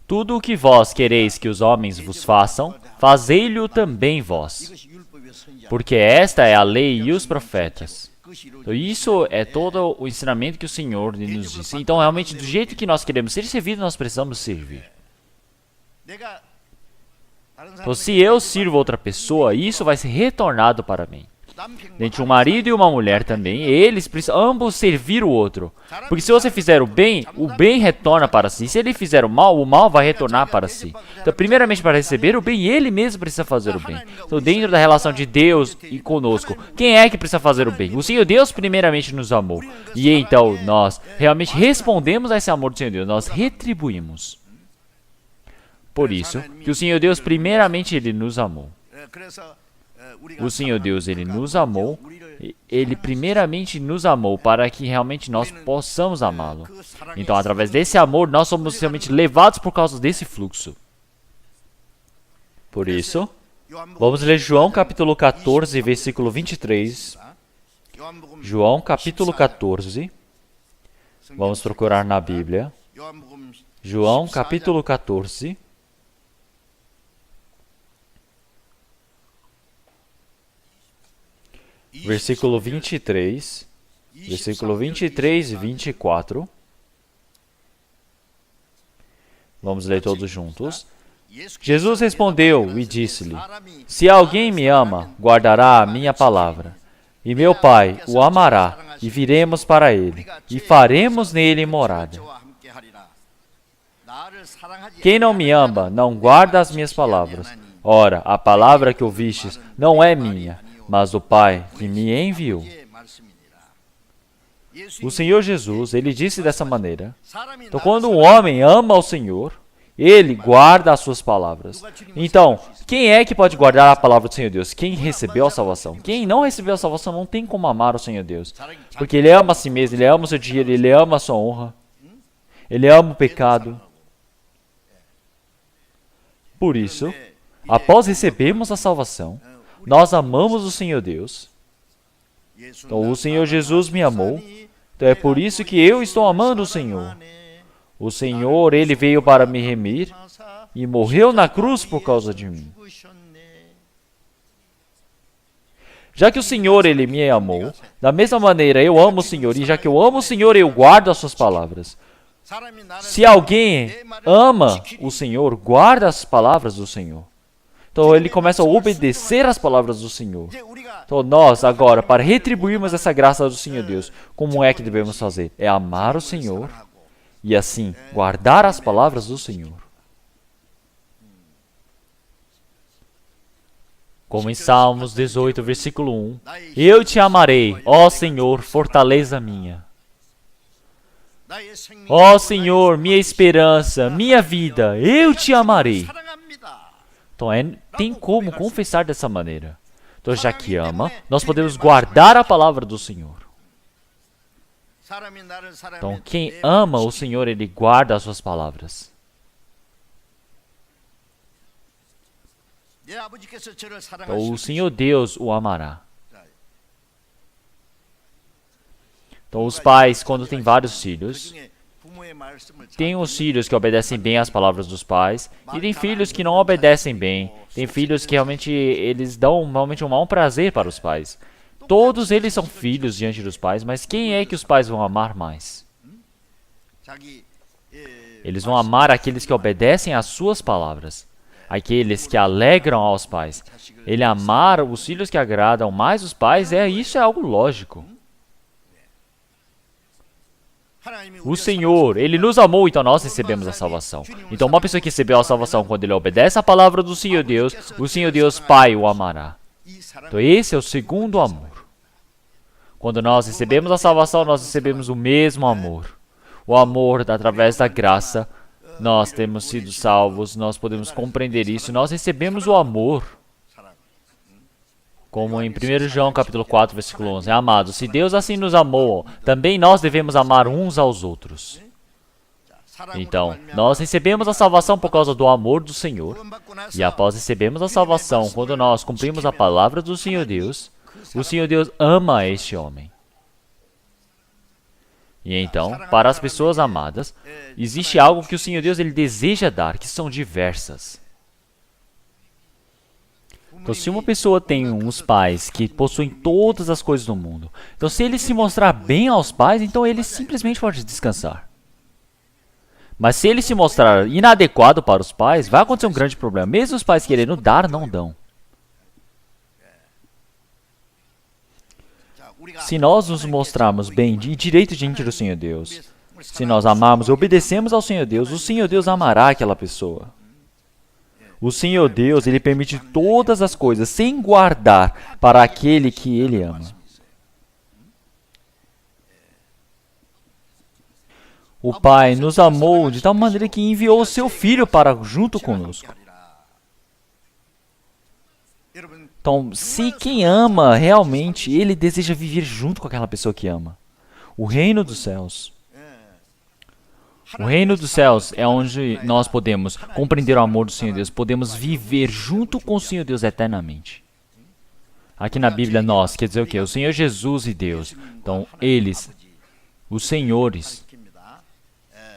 tudo o que vós quereis que os homens vos façam, fazei-lhe também vós, porque esta é a lei e os profetas. Então, isso é todo o ensinamento que o Senhor nos disse. Então, realmente, do jeito que nós queremos ser servidos, nós precisamos servir. Então, se eu sirvo outra pessoa, isso vai ser retornado para mim. Entre um marido e uma mulher também, eles precisam ambos servir o outro. Porque se você fizer o bem retorna para si. Se ele fizer o mal vai retornar para si. Então, primeiramente, para receber o bem, ele mesmo precisa fazer o bem. Então, dentro da relação de Deus e conosco, quem é que precisa fazer o bem? O Senhor Deus primeiramente nos amou. E então, nós realmente respondemos a esse amor do Senhor Deus. Nós retribuímos. Por isso, que o Senhor Deus primeiramente, Ele nos amou. O Senhor Deus, Ele nos amou, Ele primeiramente nos amou para que realmente nós possamos amá-lo. Então, através desse amor, nós somos realmente levados por causa desse fluxo. Por isso, vamos ler João capítulo 14, versículo 23. João capítulo 14. Vamos procurar na Bíblia. João capítulo 14, versículo 23, versículo 23 e 24. Vamos ler todos juntos. Jesus respondeu e disse-lhe: Se alguém me ama, guardará a minha palavra, e meu Pai o amará, e viremos para ele, e faremos nele morada. Quem não me ama, não guarda as minhas palavras. Ora, a palavra que ouvistes não é minha, mas do Pai que me enviou. O Senhor Jesus, ele disse dessa maneira. Então, quando um homem ama o Senhor, ele guarda as suas palavras. Então, quem é que pode guardar a palavra do Senhor Deus? Quem recebeu a salvação. Quem não recebeu a salvação não tem como amar o Senhor Deus. Porque ele ama a si mesmo, ele ama o seu dinheiro, ele ama a sua honra. Ele ama o pecado. Por isso, após recebermos a salvação, nós amamos o Senhor Deus. Então, o Senhor Jesus me amou. Então, é por isso que eu estou amando o Senhor. O Senhor, ele veio para me remir e morreu na cruz por causa de mim. Já que o Senhor, ele me amou, da mesma maneira eu amo o Senhor, e já que eu amo o Senhor, eu guardo as suas palavras. Se alguém ama o Senhor, guarda as palavras do Senhor. Então ele começa a obedecer as palavras do Senhor. Então nós, agora, para retribuirmos essa graça do Senhor Deus, como é que devemos fazer? É amar o Senhor e assim guardar as palavras do Senhor. Como em Salmos 18, versículo 1. Eu te amarei, ó Senhor, fortaleza minha. Ó Senhor, minha esperança, minha vida, eu te amarei. Então, tem como confessar dessa maneira. Então, já que ama, nós podemos guardar a palavra do Senhor. Então, quem ama o Senhor, ele guarda as suas palavras. Então, o Senhor Deus o amará. Então, os pais, quando têm vários filhos, tem os filhos que obedecem bem às palavras dos pais, e tem filhos que não obedecem bem. Tem filhos que realmente eles dão realmente um mau prazer para os pais. Todos eles são filhos diante dos pais, mas quem é que os pais vão amar mais? Eles vão amar aqueles que obedecem às suas palavras, aqueles que alegram aos pais. Ele amar os filhos que agradam mais os pais, isso é algo lógico. O Senhor, ele nos amou, então nós recebemos a salvação. Então uma pessoa que recebeu a salvação, quando ele obedece à palavra do Senhor Deus, o Senhor Deus Pai o amará. Então esse é o segundo amor. Quando nós recebemos a salvação, nós recebemos o mesmo amor. O amor através da graça, nós temos sido salvos, nós podemos compreender isso, nós recebemos o amor. Como em 1 João capítulo 4, versículo 11. Amados, se Deus assim nos amou, também nós devemos amar uns aos outros. Então, nós recebemos a salvação por causa do amor do Senhor. E após recebermos a salvação, quando nós cumprimos a palavra do Senhor Deus, o Senhor Deus ama este homem. E então, para as pessoas amadas, existe algo que o Senhor Deus ele deseja dar, que são diversas. Então, se uma pessoa tem uns pais que possuem todas as coisas do mundo, então se ele se mostrar bem aos pais, então ele simplesmente pode descansar. Mas se ele se mostrar inadequado para os pais, vai acontecer um grande problema. Mesmo os pais querendo dar, não dão. Se nós nos mostrarmos bem e direito diante do Senhor Deus, se nós amarmos e obedecemos ao Senhor Deus, o Senhor Deus amará aquela pessoa. O Senhor Deus, ele permite todas as coisas sem guardar para aquele que ele ama. O Pai nos amou de tal maneira que enviou o seu Filho para junto conosco. Então, se quem ama realmente, ele deseja viver junto com aquela pessoa que ama. O reino dos céus. O reino dos céus é onde nós podemos compreender o amor do Senhor Deus, podemos viver junto com o Senhor Deus eternamente. Aqui na Bíblia, nós, quer dizer o quê? O Senhor Jesus e Deus. Então, eles, os senhores,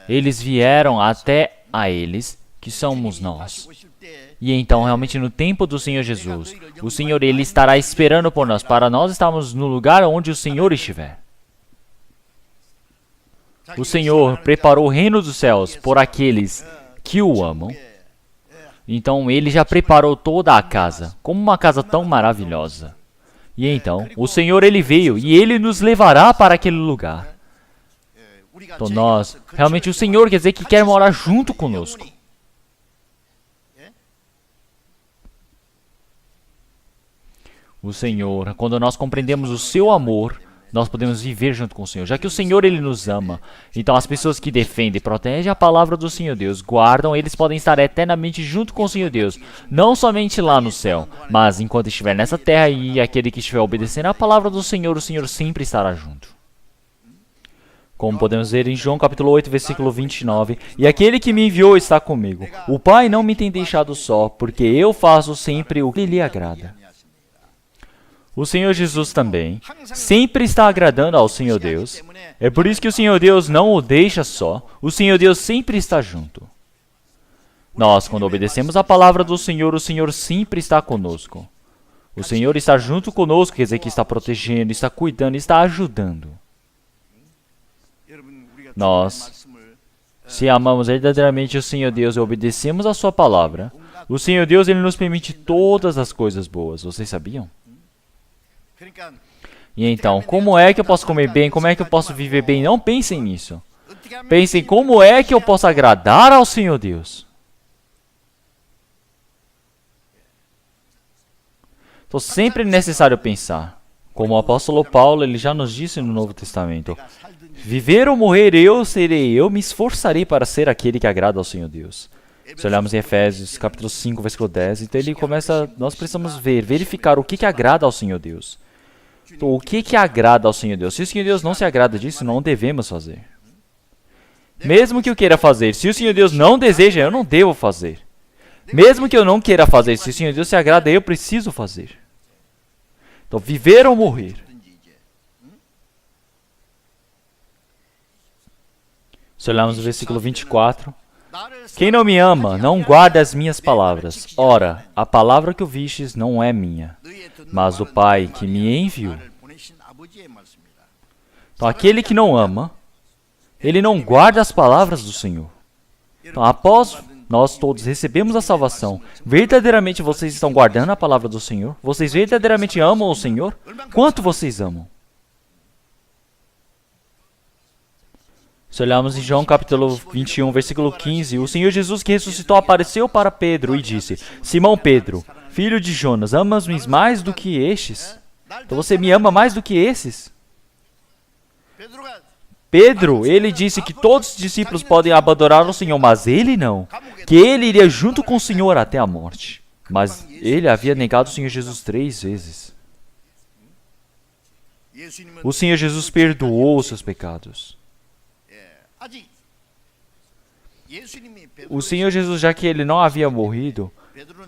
Eles vieram até a eles, que somos nós. E então, realmente, no tempo do Senhor Jesus, o Senhor, Ele estará esperando por nós, para nós estarmos no lugar onde o Senhor estiver. O Senhor preparou o reino dos céus por aqueles que o amam. Então, Ele já preparou toda a casa, como uma casa tão maravilhosa. E então, o Senhor, Ele veio e Ele nos levará para aquele lugar. Então, nós, realmente, o Senhor quer dizer que quer morar junto conosco. O Senhor, quando nós compreendemos o seu amor, nós podemos viver junto com o Senhor. Já que o Senhor, Ele nos ama, então as pessoas que defendem e protegem a palavra do Senhor Deus, guardam, eles podem estar eternamente junto com o Senhor Deus. Não somente lá no céu, mas enquanto estiver nessa terra e aquele que estiver obedecendo a palavra do Senhor, o Senhor sempre estará junto. Como podemos ver em João capítulo 8, versículo 29, e aquele que me enviou está comigo. O Pai não me tem deixado só, porque eu faço sempre o que lhe agrada. O Senhor Jesus também sempre está agradando ao Senhor Deus. É por isso que o Senhor Deus não o deixa só. O Senhor Deus sempre está junto. Nós, quando obedecemos a palavra do Senhor, o Senhor sempre está conosco. O Senhor está junto conosco, quer dizer que está protegendo, está cuidando, está ajudando. Nós, se amamos verdadeiramente o Senhor Deus e obedecemos a sua palavra, o Senhor Deus, Ele nos permite todas as coisas boas. Vocês sabiam? E então, como é que eu posso comer bem? Como é que eu posso viver bem? Não pensem nisso. Pensem como é que eu posso agradar ao Senhor Deus. Então, sempre é necessário pensar. Como o apóstolo Paulo, ele já nos disse no Novo Testamento: viver ou morrer, eu serei, eu me esforçarei para ser aquele que agrada ao Senhor Deus. Se olharmos em Efésios, capítulo 5, versículo 10, então ele começa, nós precisamos verificar o que agrada ao Senhor Deus. Então, o que agrada ao Senhor Deus? Se o Senhor Deus não se agrada disso, não devemos fazer. Mesmo que eu queira fazer, se o Senhor Deus não deseja, eu não devo fazer. Mesmo que eu não queira fazer, se o Senhor Deus se agrada, eu preciso fazer. Então, viver ou morrer. Se olharmos no versículo 24, quem não me ama, não guarda as minhas palavras. Ora, a palavra que ouvistes não é minha, mas do Pai que me enviou. Então, aquele que não ama, ele não guarda as palavras do Senhor. Então, após nós todos recebemos a salvação, verdadeiramente vocês estão guardando a palavra do Senhor? Vocês verdadeiramente amam o Senhor? Quanto vocês amam? Se olharmos em João capítulo 21, versículo 15, o Senhor Jesus que ressuscitou apareceu para Pedro e disse: Simão Pedro, filho de Jonas, amas-me mais do que estes? Então você me ama mais do que esses? Pedro, ele disse que todos os discípulos podem abandonar o Senhor, mas ele não. Que ele iria junto com o Senhor até a morte. Mas ele havia negado o Senhor Jesus 3 vezes. O Senhor Jesus perdoou os seus pecados. O Senhor Jesus, já que ele não havia morrido,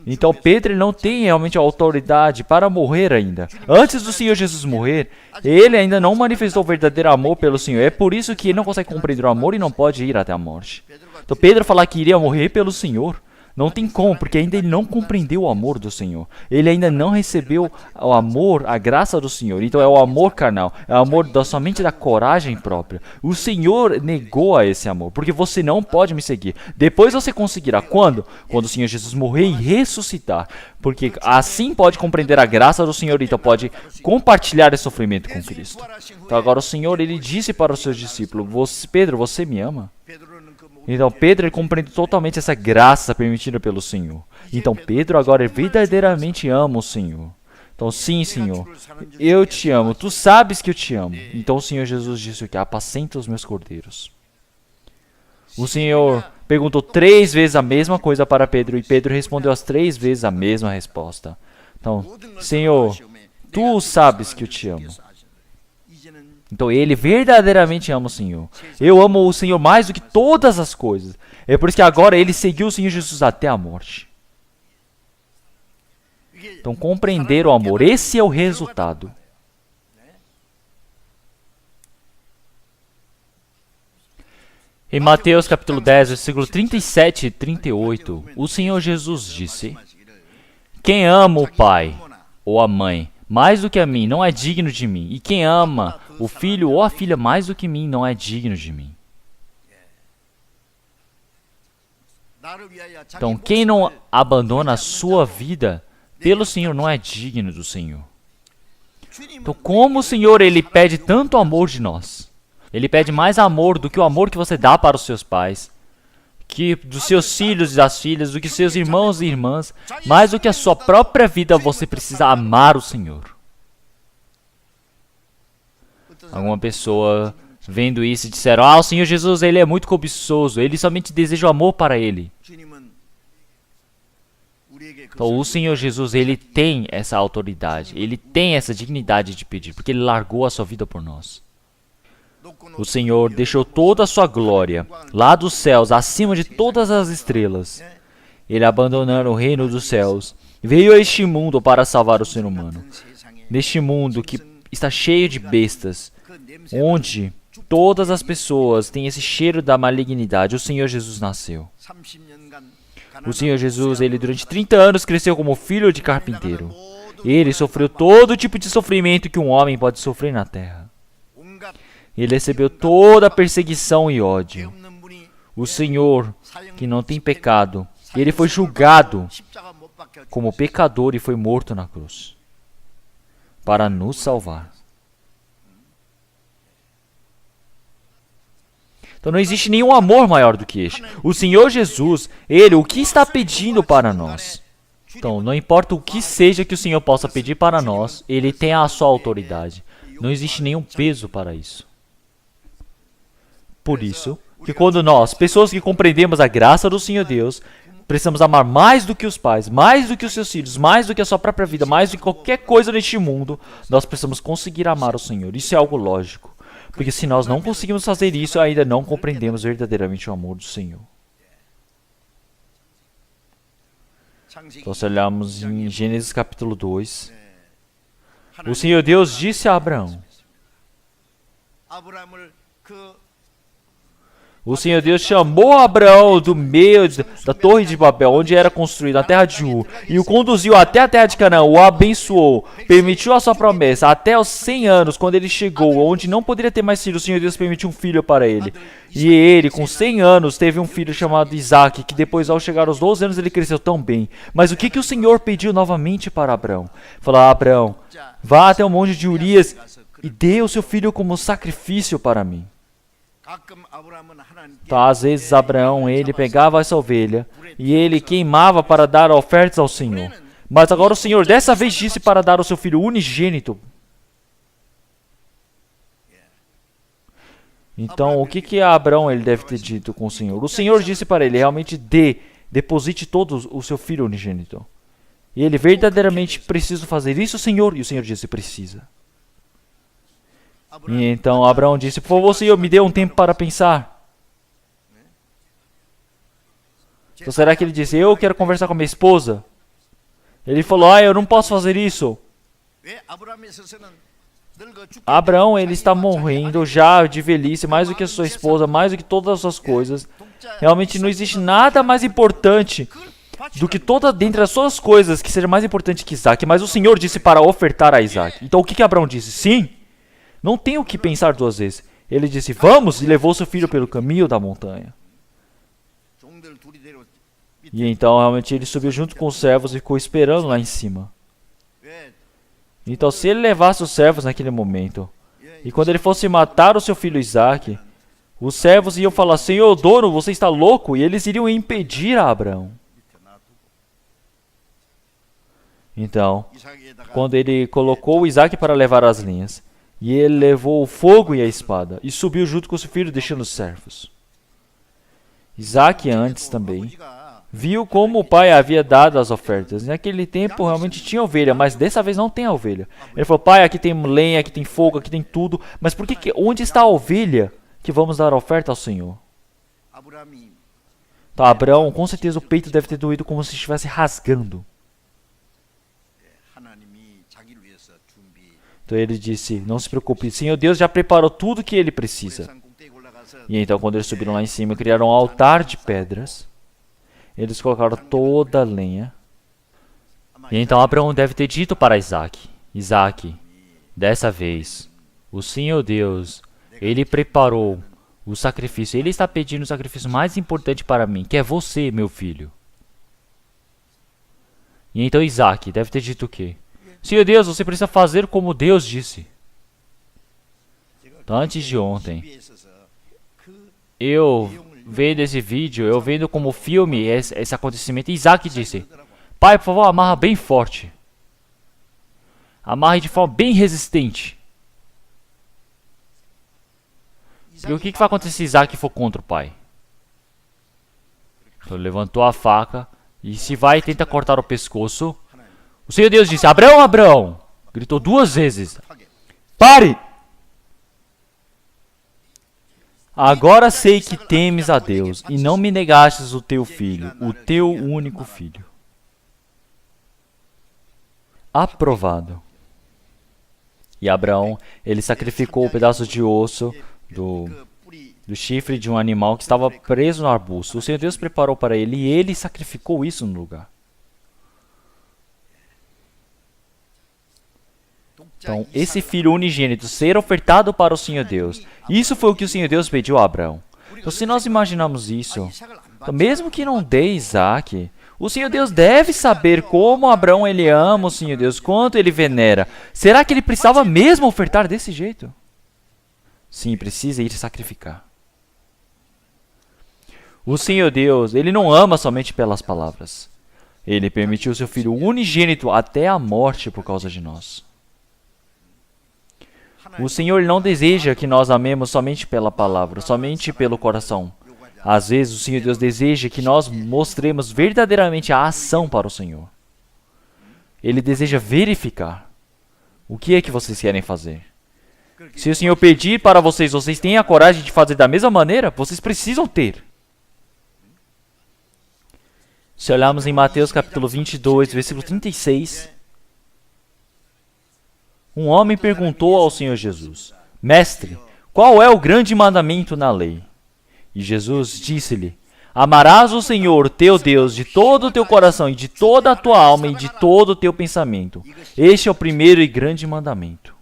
então Pedro não tem realmente a autoridade para morrer ainda. Antes do Senhor Jesus morrer, ele ainda não manifestou o verdadeiro amor pelo Senhor. É por isso que ele não consegue compreender o amor e não pode ir até a morte. Então Pedro falar que iria morrer pelo Senhor, não tem como, porque ainda ele não compreendeu o amor do Senhor. Ele ainda não recebeu o amor, a graça do Senhor. Então é o amor carnal, é o amor somente da coragem própria. O Senhor negou a esse amor, porque você não pode me seguir. Depois você conseguirá. Quando? Quando o Senhor Jesus morrer e ressuscitar. Porque assim pode compreender a graça do Senhor, então pode compartilhar esse sofrimento com Cristo. Então agora o Senhor, ele disse para os seus discípulos: Pedro, você me ama? Então Pedro, ele compreende totalmente essa graça permitida pelo Senhor. Então Pedro agora verdadeiramente ama o Senhor. Então sim, Senhor, eu te amo, tu sabes que eu te amo. Então o Senhor Jesus disse o que? Apacenta os meus cordeiros. O Senhor perguntou 3 vezes a mesma coisa para Pedro, e Pedro respondeu as 3 vezes a mesma resposta. Então, Senhor, tu sabes que eu te amo. Então ele verdadeiramente ama o Senhor. Eu amo o Senhor mais do que todas as coisas. É por isso que agora ele seguiu o Senhor Jesus até a morte. Então compreender o amor, esse é o resultado. Em Mateus capítulo 10, versículo 37 e 38, o Senhor Jesus disse: Quem ama o pai ou a mãe mais do que a mim não é digno de mim, e quem ama o filho ou a filha mais do que mim não é digno de mim. Então, quem não abandona a sua vida pelo Senhor não é digno do Senhor. Então, como o Senhor ele pede tanto amor de nós, ele pede mais amor do que o amor que você dá para os seus pais, que dos seus filhos e das filhas, do que seus irmãos e irmãs, mais do que a sua própria vida, você precisa amar o Senhor. Alguma pessoa vendo isso disseram: o Senhor Jesus ele é muito cobiçoso, ele somente deseja o amor para ele. Então o Senhor Jesus ele tem essa autoridade, ele tem essa dignidade de pedir, porque ele largou a sua vida por nós. O Senhor deixou toda a sua glória lá dos céus, acima de todas as estrelas. Ele abandonando o reino dos céus, veio a este mundo para salvar o ser humano. Neste mundo que está cheio de bestas, onde todas as pessoas têm esse cheiro da malignidade, o Senhor Jesus nasceu. O Senhor Jesus, ele durante 30 anos cresceu como filho de carpinteiro. Ele sofreu todo tipo de sofrimento que um homem pode sofrer na terra. Ele recebeu toda a perseguição e ódio. O Senhor, que não tem pecado, ele foi julgado como pecador e foi morto na cruz para nos salvar. Então não existe nenhum amor maior do que este. O Senhor Jesus, ele, o que está pedindo para nós? Então, não importa o que seja que o Senhor possa pedir para nós, ele tem a sua autoridade. Não existe nenhum peso para isso. Por isso, que quando nós, pessoas que compreendemos a graça do Senhor Deus, precisamos amar mais do que os pais, mais do que os seus filhos, mais do que a sua própria vida, mais do que qualquer coisa neste mundo, nós precisamos conseguir amar o Senhor. Isso é algo lógico. Porque se nós não conseguimos fazer isso, ainda não compreendemos verdadeiramente o amor do Senhor. Então, se olharmos em Gênesis capítulo 2, o Senhor Deus disse a Abraão, o Senhor Deus chamou Abraão do meio da torre de Babel, onde era construída a terra de Ur, e o conduziu até a terra de Canaã, o abençoou, permitiu a sua promessa, até os 100 anos, quando ele chegou, onde não poderia ter mais filho, o Senhor Deus permitiu um filho para ele. E ele, com 100 anos, teve um filho chamado Isaac, que depois, ao chegar aos 12 anos, ele cresceu tão bem. Mas o que o Senhor pediu novamente para Abraão? Falou: Abraão, vá até o monte de Urias e dê o seu filho como sacrifício para mim. Então, às vezes, Abraão, ele pegava essa ovelha e ele queimava para dar ofertas ao Senhor. Mas agora o Senhor dessa vez disse para dar o seu filho unigênito. Então, o que Abraão ele deve ter dito com o Senhor? O Senhor disse para ele, realmente deposite todo o seu filho unigênito. E ele verdadeiramente precisa fazer isso, Senhor? E o Senhor disse, precisa. E então Abraão disse, por favor, Senhor, me dê um tempo para pensar. Então será que ele disse, eu quero conversar com a minha esposa? Ele falou, eu não posso fazer isso. Abraão, ele está morrendo já de velhice, mais do que a sua esposa, mais do que todas as suas coisas. Realmente não existe nada mais importante do que toda dentre as suas coisas que seja mais importante que Isaac. Mas o Senhor disse para ofertar a Isaac. Então o que Abraão disse? Sim. Não tem o que pensar duas vezes. Ele disse, vamos, e levou seu filho pelo caminho da montanha. E então, realmente, ele subiu junto com os servos e ficou esperando lá em cima. Então, se ele levasse os servos naquele momento, e quando ele fosse matar o seu filho Isaac, os servos iam falar, Senhor dono, você está louco? E eles iriam impedir a Abraão. Então, quando ele colocou o Isaac para levar as linhas, e ele levou o fogo e a espada, e subiu junto com seu filho, deixando os servos. Isaac antes também viu como o pai havia dado as ofertas. Naquele tempo realmente tinha ovelha, mas dessa vez não tem a ovelha. Ele falou, pai, aqui tem lenha, aqui tem fogo, aqui tem tudo, mas onde está a ovelha que vamos dar a oferta ao Senhor? Então, Abraão, com certeza o peito deve ter doído como se estivesse rasgando. Então ele disse, não se preocupe, Senhor Deus já preparou tudo que ele precisa. E então, quando eles subiram lá em cima e criaram um altar de pedras, eles colocaram toda a lenha. E então Abraão deve ter dito para Isaac: Isaac, dessa vez, o Senhor Deus, Ele preparou o sacrifício. Ele está pedindo o sacrifício mais importante para mim, que é você, meu filho. E então Isaac deve ter dito o quê? Senhor Deus, você precisa fazer como Deus disse. Então, antes de ontem, eu vendo esse vídeo, eu vendo como filme esse acontecimento, Isaac disse: Pai, por favor, amarra bem forte. Amarre de forma bem resistente. E o que vai acontecer se Isaac for contra o pai? Então, ele levantou a faca e se vai e tenta cortar o pescoço. O Senhor Deus disse: Abraão, Abraão! Gritou 2 vezes: Pare! Agora sei que temes a Deus e não me negastes o teu filho, o teu único filho. Aprovado. E Abraão, ele sacrificou o pedaço de osso do chifre de um animal que estava preso no arbusto. O Senhor Deus preparou para ele e ele sacrificou isso no lugar. Então, esse filho unigênito ser ofertado para o Senhor Deus, isso foi o que o Senhor Deus pediu a Abraão. Então, se nós imaginarmos isso, então, mesmo que não dê Isaac, o Senhor Deus deve saber como Abraão ele ama o Senhor Deus, quanto ele venera. Será que ele precisava mesmo ofertar desse jeito? Sim, precisa ir sacrificar. O Senhor Deus, ele não ama somente pelas palavras. Ele permitiu seu filho unigênito até a morte por causa de nós. O Senhor não deseja que nós amemos somente pela palavra, somente pelo coração. Às vezes, o Senhor Deus deseja que nós mostremos verdadeiramente a ação para o Senhor. Ele deseja verificar. O que é que vocês querem fazer? Se o Senhor pedir para vocês, vocês têm a coragem de fazer da mesma maneira? Vocês precisam ter. Se olharmos em Mateus capítulo 22, versículo 36... Um homem perguntou ao Senhor Jesus: Mestre, qual é o grande mandamento na lei? E Jesus disse-lhe: Amarás o Senhor, teu Deus, de todo o teu coração e de toda a tua alma e de todo o teu pensamento. Este é o primeiro e grande mandamento.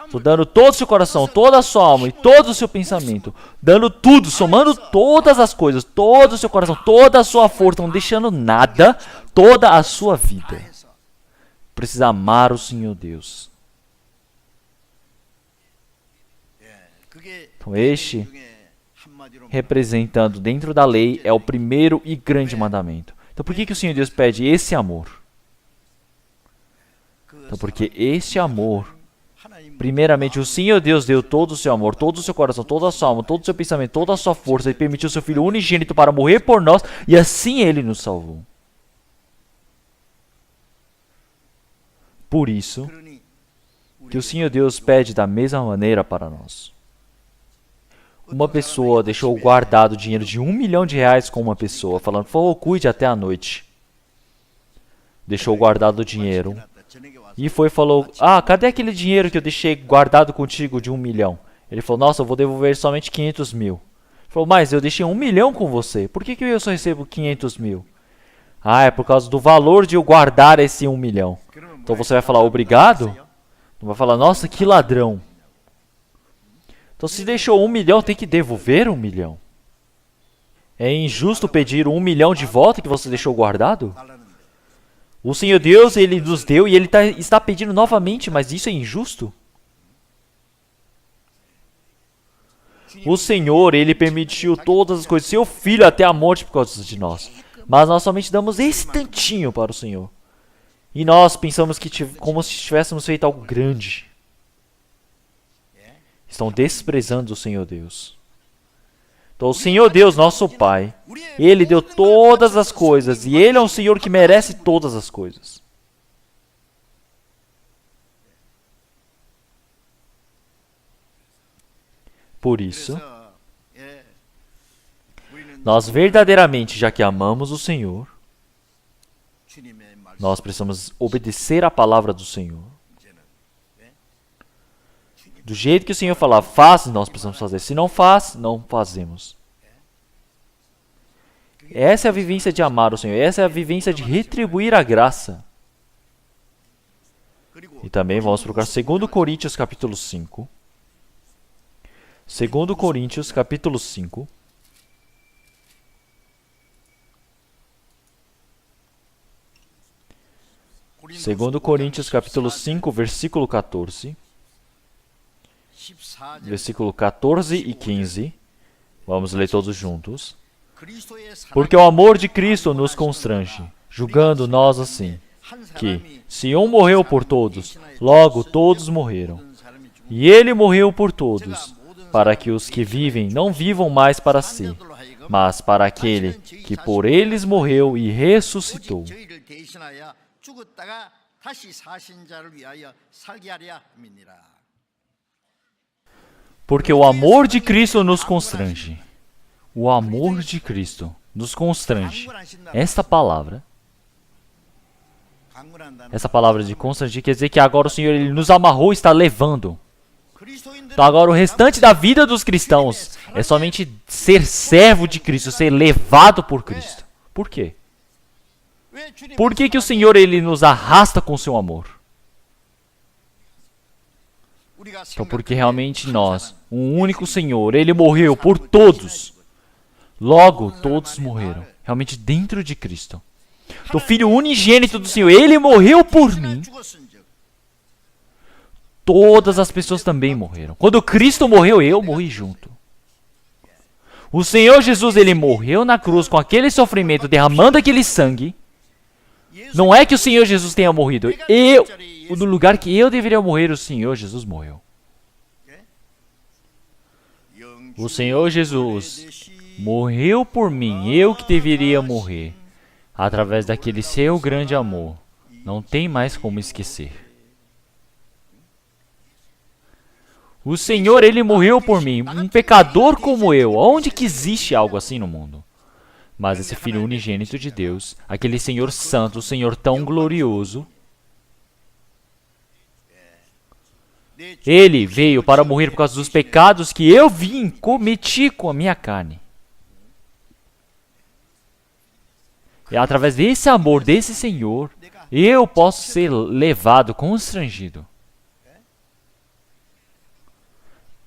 Estou dando todo o seu coração, toda a sua alma e todo o seu pensamento. Dando tudo, somando todas as coisas, todo o seu coração, toda a sua força, não deixando nada, toda a sua vida. Precisa amar o Senhor Deus. Então, este, representando dentro da lei, é o primeiro e grande mandamento. Então, por que o Senhor Deus pede esse amor? Então, porque este amor, primeiramente, o Senhor Deus deu todo o seu amor, todo o seu coração, toda a sua alma, todo o seu pensamento, toda a sua força, e permitiu seu Filho unigênito para morrer por nós, e assim Ele nos salvou. Por isso, que o Senhor Deus pede da mesma maneira para nós. Uma pessoa deixou guardado dinheiro de R$1 milhão com uma pessoa, falando: por favor, cuide até a noite. Deixou guardado o dinheiro. E foi e falou: cadê aquele dinheiro que eu deixei guardado contigo de 1 milhão? Ele falou: nossa, eu vou devolver somente 500 mil. Ele falou: mas eu deixei 1 milhão com você. Por que eu só recebo 500 mil? É por causa do valor de eu guardar esse 1 milhão. Então você vai falar obrigado? Não vai falar: nossa, que ladrão. Então, se deixou 1 milhão, tem que devolver 1 milhão. É injusto pedir 1 milhão de volta que você deixou guardado? O Senhor Deus, Ele nos deu e Ele está pedindo novamente, mas isso é injusto? O Senhor, Ele permitiu todas as coisas, seu Filho até a morte por causa de nós. Mas nós somente damos esse tantinho para o Senhor. E nós pensamos que como se tivéssemos feito algo grande. Estão desprezando o Senhor Deus. Então, o Senhor Deus, nosso Pai, Ele deu todas as coisas. E Ele é um Senhor que merece todas as coisas. Por isso, nós verdadeiramente, já que amamos o Senhor, nós precisamos obedecer à palavra do Senhor. Do jeito que o Senhor falar, faz, nós precisamos fazer. Se não faz, não fazemos. Essa é a vivência de amar o Senhor. Essa é a vivência de retribuir a graça. E também vamos procurar 2 Coríntios capítulo 5. 2 Coríntios capítulo 5. Segundo Coríntios capítulo 5, versículo 14. Versículo 14 e 15. Vamos ler todos juntos. Porque o amor de Cristo nos constrange, julgando nós assim, que, se um morreu por todos, logo todos morreram. E ele morreu por todos, para que os que vivem não vivam mais para si, mas para aquele que por eles morreu e ressuscitou. Porque o amor de Cristo nos constrange. O amor de Cristo nos constrange. Essa palavra de constranger quer dizer que agora o Senhor ele nos amarrou e está levando. Então agora o restante da vida dos cristãos é somente ser servo de Cristo, ser levado por Cristo. Por quê? Por que o Senhor ele nos arrasta com seu amor? Então porque realmente nós, um único Senhor, ele morreu por todos. Logo, todos morreram. Realmente dentro de Cristo. Então o Filho unigênito do Senhor, ele morreu por mim. Todas as pessoas também morreram. Quando Cristo morreu, eu morri junto. O Senhor Jesus, ele morreu na cruz com aquele sofrimento, derramando aquele sangue. Não é que o Senhor Jesus tenha morrido. No lugar que eu deveria morrer, o Senhor Jesus morreu. O Senhor Jesus morreu por mim, eu que deveria morrer, através daquele seu grande amor. Não tem mais como esquecer. O Senhor, ele morreu por mim, um pecador como eu. Onde que existe algo assim no mundo? Mas esse Filho unigênito de Deus, aquele Senhor santo, o Senhor tão glorioso, ele veio para morrer por causa dos pecados que eu cometi com a minha carne. E através desse amor, desse Senhor, eu posso ser levado, constrangido.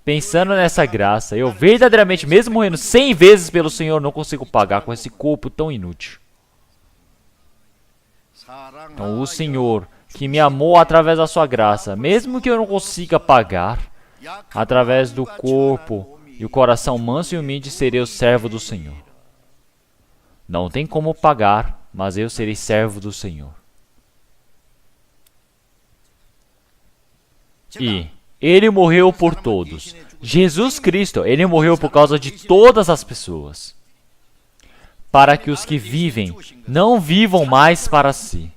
Pensando nessa graça, eu verdadeiramente, mesmo morrendo 100 vezes pelo Senhor, não consigo pagar com esse corpo tão inútil. Então, o Senhor, que me amou através da sua graça, mesmo que eu não consiga pagar, através do corpo e o coração manso e humilde, serei o servo do Senhor. Não tem como pagar, mas eu serei servo do Senhor. E ele morreu por todos. Jesus Cristo, ele morreu por causa de todas as pessoas. Para que os que vivem não vivam mais para si,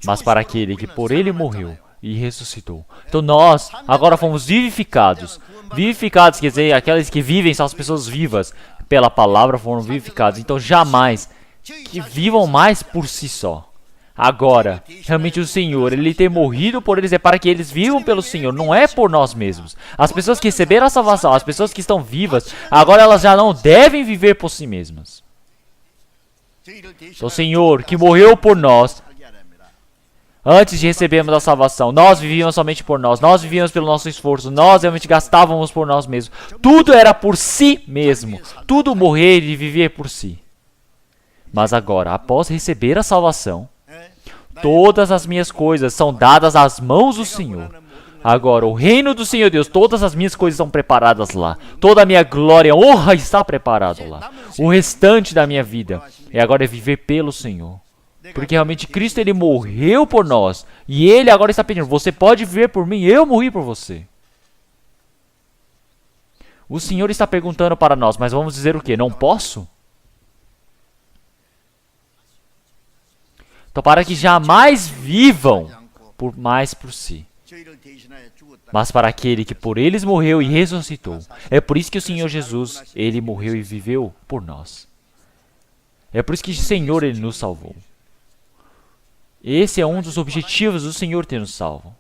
mas para aquele que por ele morreu e ressuscitou. Então nós agora fomos vivificados. Vivificados quer dizer, aqueles que vivem são as pessoas vivas. Pela palavra foram vivificados. Então jamais que vivam mais por si só. Agora, realmente o Senhor, ele tem morrido por eles, é para que eles vivam pelo Senhor, não é por nós mesmos. As pessoas que receberam a salvação, as pessoas que estão vivas, agora elas já não devem viver por si mesmas. Então, o Senhor, que morreu por nós, antes de recebermos a salvação, nós vivíamos somente por nós vivíamos pelo nosso esforço, nós realmente gastávamos por nós mesmos. Tudo era por si mesmo, tudo morrer e viver por si. Mas agora, após receber a salvação, todas as minhas coisas são dadas às mãos do Senhor. Agora, o reino do Senhor Deus, todas as minhas coisas são preparadas lá. Toda a minha glória, honra está preparada lá. O restante da minha vida agora é viver pelo Senhor. Porque realmente Cristo, ele morreu por nós. E ele agora está pedindo, você pode viver por mim, eu morri por você. O Senhor está perguntando para nós, mas vamos dizer o quê? Não posso? Então, para que jamais vivam mais por si, mas para aquele que por eles morreu e ressuscitou. É por isso que o Senhor Jesus, ele morreu e viveu por nós. É por isso que o Senhor, ele nos salvou. Esse é um dos objetivos do Senhor ter nos salvo.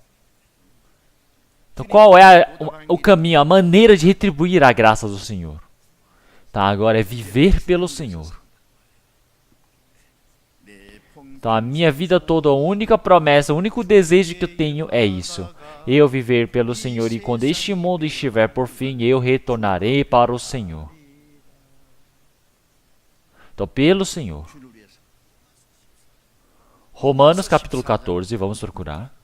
Então, qual é o caminho, a maneira de retribuir a graça do Senhor? Tá, agora é viver pelo Senhor. Então, a minha vida toda, a única promessa, o único desejo que eu tenho é isso. Eu viver pelo Senhor, e quando este mundo estiver por fim, eu retornarei para o Senhor. Então, pelo Senhor. Romanos capítulo 14, vamos procurar.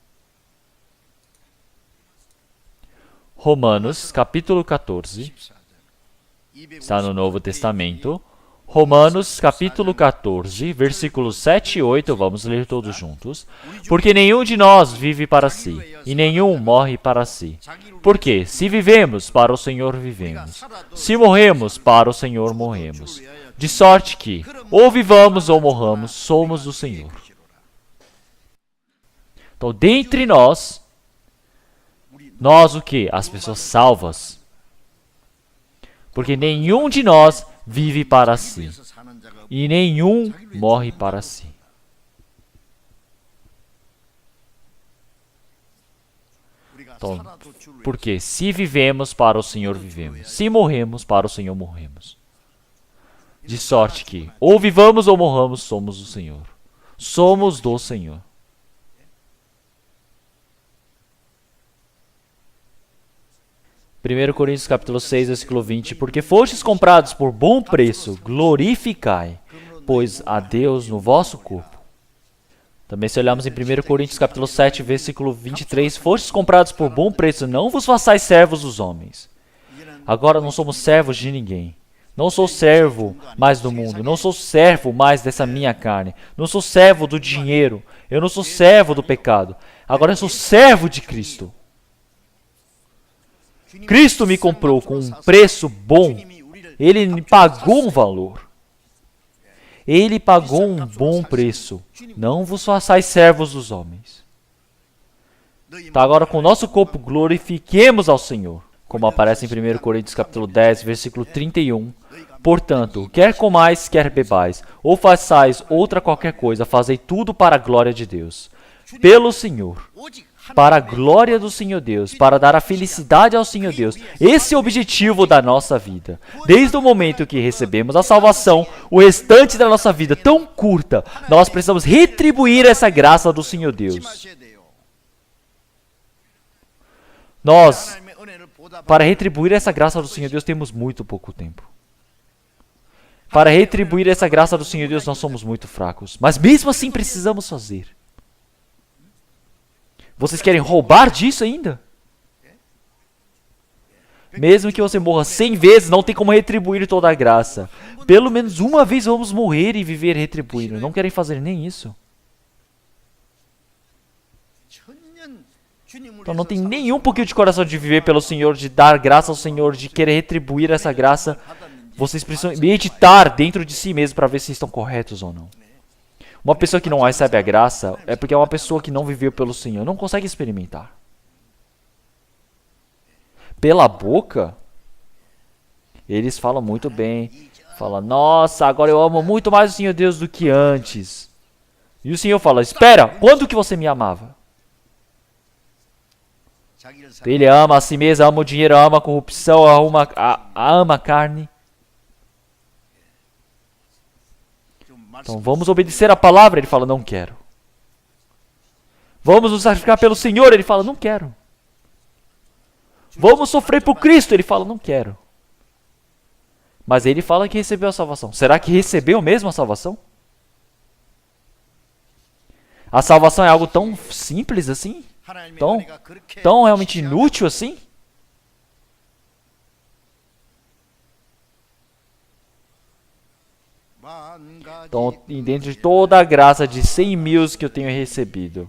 Romanos capítulo 14, está no Novo Testamento. Romanos capítulo 14, versículos 7 e 8, vamos ler todos juntos. Porque nenhum de nós vive para si, e nenhum morre para si. Porque, se vivemos, para o Senhor vivemos. Se morremos, para o Senhor morremos. De sorte que, ou vivamos ou morramos, somos do Senhor. Então, dentre nós o que? As pessoas salvas. Porque nenhum de nós vive para si, e nenhum morre para si. Então, porque se vivemos, para o Senhor vivemos. Se morremos, para o Senhor morremos. De sorte que, ou vivamos ou morramos, somos do Senhor. Somos do Senhor. Primeiro Coríntios capítulo 6, versículo 20. Porque fostes comprados por bom preço, glorificai, pois a Deus no vosso corpo. Também se olharmos em 1 Coríntios capítulo 7, versículo 23. Fostes comprados por bom preço, não vos façais servos dos homens. Agora não somos servos de ninguém. Não sou servo mais do mundo, não sou servo mais dessa minha carne. Não sou servo do dinheiro, eu não sou servo do pecado. Agora eu sou servo de Cristo. Cristo me comprou com um preço bom. Ele me pagou um valor. Ele pagou um bom preço. Não vos façais servos dos homens. Então agora com o nosso corpo glorifiquemos ao Senhor. Como aparece em 1 Coríntios capítulo 10, versículo 31. Portanto, quer comais, quer bebais, ou façais outra qualquer coisa, fazei tudo para a glória de Deus. Pelo Senhor. Para a glória do Senhor Deus, para dar a felicidade ao Senhor Deus. Esse é o objetivo da nossa vida. Desde o momento que recebemos a salvação, o restante da nossa vida tão curta, nós precisamos retribuir essa graça do Senhor Deus. Nós, para retribuir essa graça do Senhor Deus, temos muito pouco tempo. Para retribuir essa graça do Senhor Deus, nós somos muito fracos. Mas mesmo assim precisamos fazer. Vocês querem roubar disso ainda? Mesmo que você morra 100 vezes, não tem como retribuir toda a graça. Pelo menos uma vez vamos morrer e viver retribuindo. Não querem fazer nem isso. Então não tem nenhum pouquinho de coração de viver pelo Senhor, de dar graça ao Senhor, de querer retribuir essa graça. Vocês precisam meditar dentro de si mesmo para ver se estão corretos ou não. Uma pessoa que não recebe a graça é porque é uma pessoa que não viveu pelo Senhor, não consegue experimentar. Pela boca, eles falam muito bem. Falam, nossa, agora eu amo muito mais o Senhor Deus do que antes. E o Senhor fala, espera, quando que você me amava? Ele ama a si mesmo, ama o dinheiro, ama a corrupção, ama a carne. Então vamos obedecer a palavra, ele fala, não quero. Vamos nos sacrificar pelo Senhor, ele fala, não quero. Vamos sofrer por Cristo, ele fala, não quero. Mas ele fala que recebeu a salvação. Será que recebeu mesmo a salvação? A salvação é algo tão simples assim? Tão realmente inútil assim? Então, dentro de toda a graça de 100 mil que eu tenho recebido,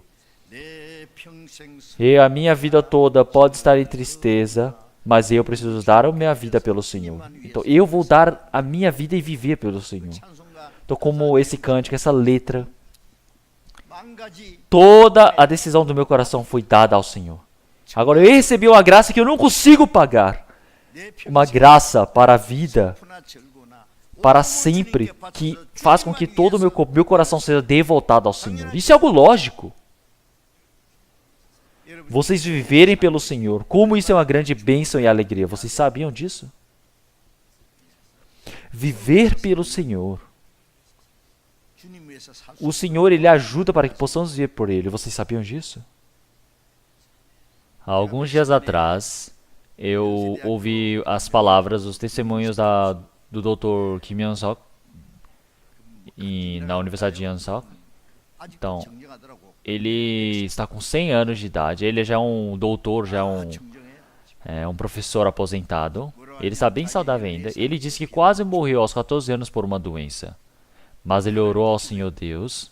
a minha vida toda pode estar em tristeza, mas eu preciso dar a minha vida pelo Senhor. Então, eu vou dar a minha vida e viver pelo Senhor. Então, como esse cântico, essa letra, toda a decisão do meu coração foi dada ao Senhor. Agora, eu recebi uma graça que eu não consigo pagar. Uma graça para a vida, para sempre, que faz com que todo o meu coração seja devotado ao Senhor. Isso é algo lógico. vocês viverem pelo Senhor. Como isso é uma grande bênção e alegria. Vocês sabiam disso? Viver pelo Senhor. O Senhor, Ele ajuda para que possamos viver por Ele. Vocês sabiam disso? Há alguns dias atrás, eu ouvi as palavras, os testemunhos do Dr. Kim Hyun-sok na Universidade de Hyun-sok. Então, ele está com 100 anos de idade, ele já é um doutor, já é um professor aposentado. Ele está bem saudável ainda. Ele disse que quase morreu aos 14 anos por uma doença. Mas ele orou ao Senhor Deus.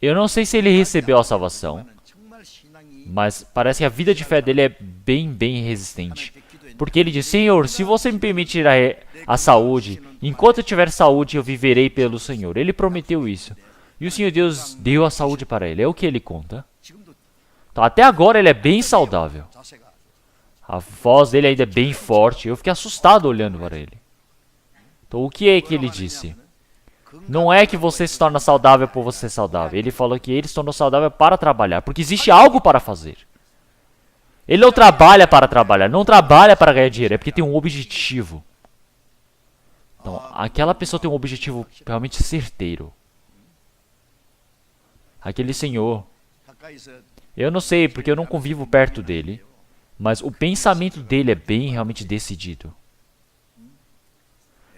Eu não sei se ele recebeu a salvação, mas parece que a vida de fé dele é bem resistente. Porque ele diz: Senhor, se você me permitir a saúde, enquanto eu tiver saúde, eu viverei pelo Senhor. Ele prometeu isso. E o Senhor Deus deu a saúde para ele. É o que ele conta. Então, até agora ele é bem saudável. A voz dele ainda é bem forte. Eu fiquei assustado olhando para ele. Então, o que é que ele disse? Não é que você se torna saudável por você ser saudável. Ele falou que ele se tornou saudável para trabalhar. Porque existe algo para fazer. Ele não trabalha para trabalhar. Não trabalha para ganhar dinheiro. É porque tem um objetivo. Então, aquela pessoa tem um objetivo realmente certeiro. Aquele senhor, eu não sei porque eu não convivo perto dele, mas o pensamento dele é bem realmente decidido.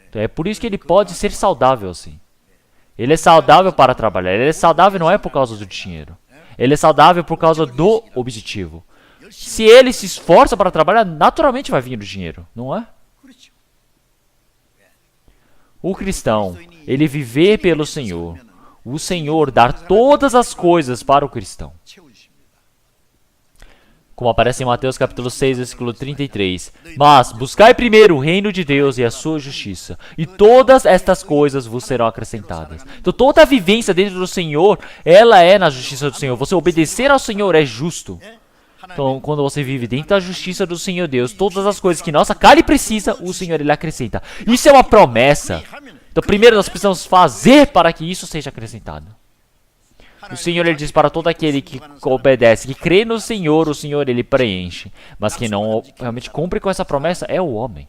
Então, é por isso que ele pode ser saudável assim. Ele é saudável para trabalhar, ele é saudável não é por causa do dinheiro. Ele é saudável por causa do objetivo. Se ele se esforça para trabalhar, naturalmente vai vir o dinheiro, não é? O cristão, ele viver pelo Senhor. O Senhor dar todas as coisas para o cristão. Como aparece em Mateus capítulo 6, versículo 33. Mas buscai primeiro o reino de Deus e a sua justiça, e todas estas coisas vos serão acrescentadas. Então toda a vivência dentro do Senhor, ela é na justiça do Senhor. Você obedecer ao Senhor é justo. Então, quando você vive dentro da justiça do Senhor Deus, todas as coisas que nossa carne precisa, o Senhor, Ele acrescenta. Isso é uma promessa. Então, primeiro nós precisamos fazer para que isso seja acrescentado. O Senhor, Ele diz para todo aquele que obedece, que crê no Senhor, o Senhor, Ele preenche. Mas quem não realmente cumpre com essa promessa é o homem.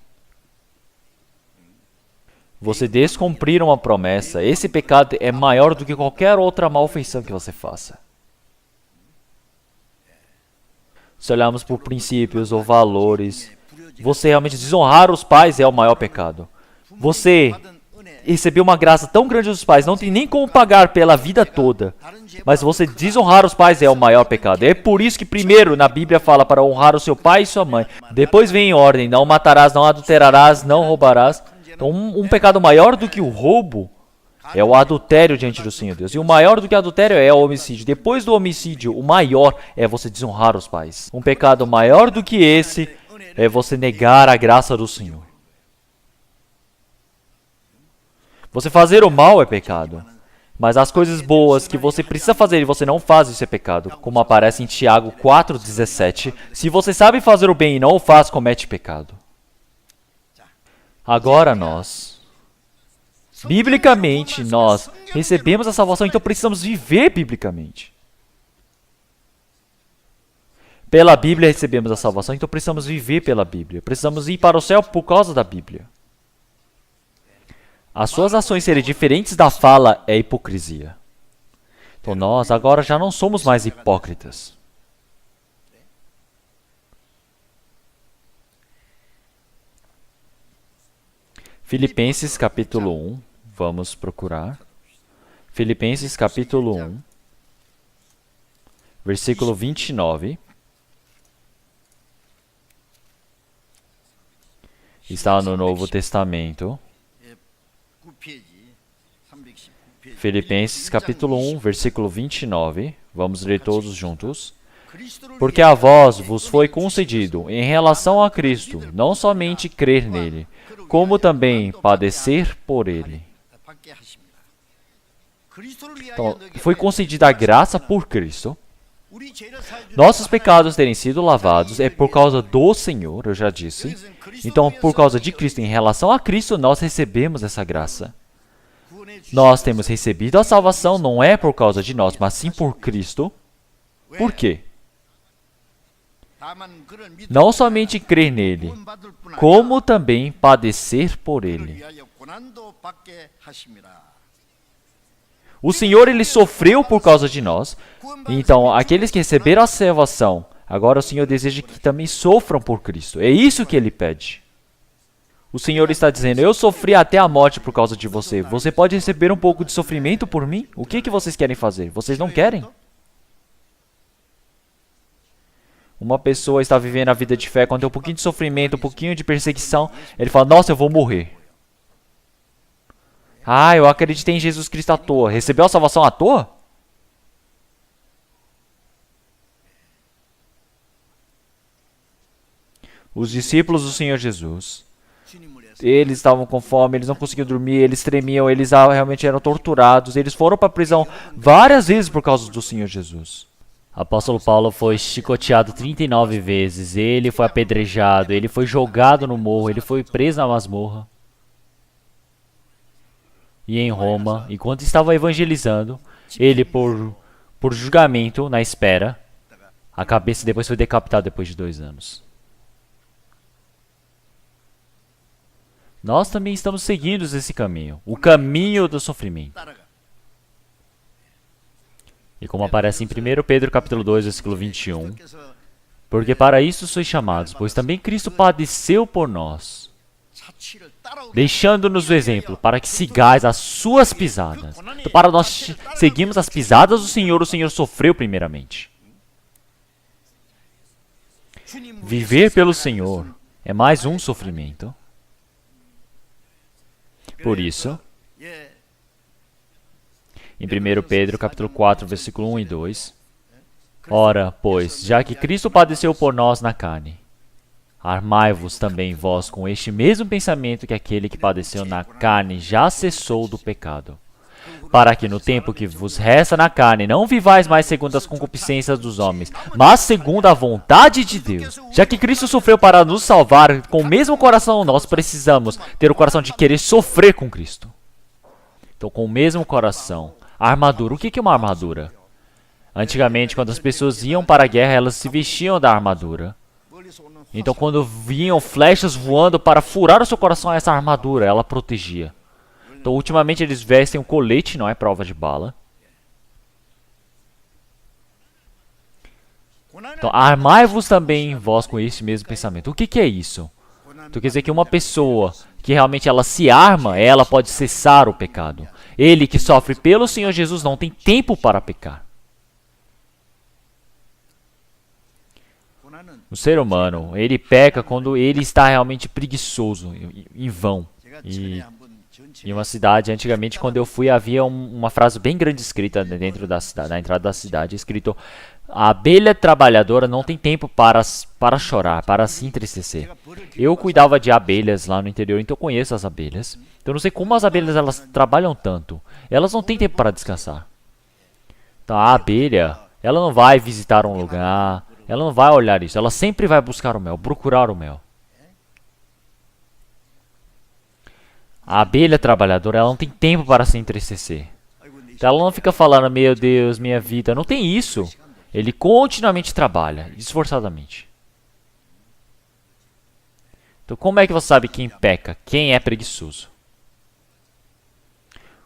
Você descumprir uma promessa, esse pecado é maior do que qualquer outra malfeição que você faça. Se olharmos por princípios ou valores, você realmente desonrar os pais é o maior pecado. Você recebeu uma graça tão grande dos pais, não tem nem como pagar pela vida toda. Mas você desonrar os pais é o maior pecado. É por isso que primeiro na Bíblia fala para honrar o seu pai e sua mãe. Depois vem em ordem: não matarás, não adulterarás, não roubarás. Então um pecado maior do que o roubo é o adultério diante do Senhor Deus. E o maior do que o adultério é o homicídio. Depois do homicídio, o maior é você desonrar os pais. Um pecado maior do que esse é você negar a graça do Senhor. Você fazer o mal é pecado. Mas as coisas boas que você precisa fazer e você não faz, isso é pecado. Como aparece em Tiago 4,17. Se você sabe fazer o bem e não o faz, comete pecado. Agora biblicamente, nós recebemos a salvação, então precisamos viver biblicamente. Pela Bíblia recebemos a salvação, então precisamos viver pela Bíblia. Precisamos ir para o céu por causa da Bíblia. As suas ações serem diferentes da fala é hipocrisia. Então nós agora já não somos mais hipócritas. Filipenses capítulo 1, vamos procurar. Filipenses capítulo 1, versículo 29. Está no Novo Testamento. Filipenses capítulo 1, versículo 29. Vamos ler todos juntos. Porque a vós vos foi concedido, em relação a Cristo, não somente crer nele, como também padecer por ele. Então, foi concedida a graça por Cristo. Nossos pecados terem sido lavados é por causa do Senhor, eu já disse. Então, por causa de Cristo, em relação a Cristo, nós recebemos essa graça. Nós temos recebido a salvação não é por causa de nós, mas sim por Cristo. Por quê? Não somente crer nele, como também padecer por ele. O Senhor, ele sofreu por causa de nós. Então, aqueles que receberam a salvação, agora o Senhor deseja que também sofram por Cristo. É isso que ele pede. O Senhor está dizendo, eu sofri até a morte por causa de você. Você pode receber um pouco de sofrimento por mim? O que vocês querem fazer? Vocês não querem? Uma pessoa está vivendo a vida de fé, quando tem um pouquinho de sofrimento, um pouquinho de perseguição, ele fala, nossa, eu vou morrer. Ah, eu acreditei em Jesus Cristo à toa. Recebeu a salvação à toa? Os discípulos do Senhor Jesus, eles estavam com fome, eles não conseguiam dormir, eles tremiam, eles realmente eram torturados. Eles foram para a prisão várias vezes por causa do Senhor Jesus. Apóstolo Paulo foi chicoteado 39 vezes, ele foi apedrejado, ele foi jogado no morro, ele foi preso na masmorra. E em Roma, enquanto estava evangelizando, ele por julgamento, na espera, a cabeça depois foi decapitada depois de 2 anos. Nós também estamos seguindo esse caminho, o caminho do sofrimento. E como aparece em 1 Pedro capítulo 2, versículo 21, porque para isso sois chamados, pois também Cristo padeceu por nós, deixando-nos o exemplo, para que sigais as suas pisadas. Então, para nós seguirmos as pisadas do Senhor, o Senhor sofreu primeiramente. Viver pelo Senhor é mais um sofrimento. Por isso, em 1 Pedro capítulo 4, versículo 1 e 2, ora, pois, já que Cristo padeceu por nós na carne, armai-vos também vós com este mesmo pensamento, que aquele que padeceu na carne já cessou do pecado, para que no tempo que vos resta na carne não vivais mais segundo as concupiscências dos homens, mas segundo a vontade de Deus. Já que Cristo sofreu para nos salvar, com o mesmo coração nós precisamos ter o coração de querer sofrer com Cristo. Então, com o mesmo coração, a armadura. O que é uma armadura? Antigamente, quando as pessoas iam para a guerra, elas se vestiam da armadura. Então, quando vinham flechas voando para furar o seu coração, essa armadura, ela protegia. Então, ultimamente, eles vestem um colete, não é prova de bala. Então, armai-vos também vós com esse mesmo pensamento. O que é isso? Então, quer dizer que uma pessoa que realmente ela se arma, ela pode cessar o pecado. Ele que sofre pelo Senhor Jesus não tem tempo para pecar. O ser humano, ele peca quando ele está realmente preguiçoso, em vão. E em uma cidade, antigamente, quando eu fui, havia uma frase bem grande escrita dentro da cidade, na entrada da cidade, escrito: a abelha trabalhadora não tem tempo para chorar, para se entristecer. Eu cuidava de abelhas lá no interior, então eu conheço as abelhas. Então eu não sei como as abelhas elas trabalham tanto. Elas não têm tempo para descansar. Então a abelha, ela não vai visitar um lugar, ela não vai olhar isso. Ela sempre vai buscar o mel, procurar o mel. A abelha trabalhadora, ela não tem tempo para se entristecer. Então ela não fica falando, meu Deus, minha vida. Não tem isso. Ele continuamente trabalha, esforçadamente. Então como é que você sabe quem peca, quem é preguiçoso?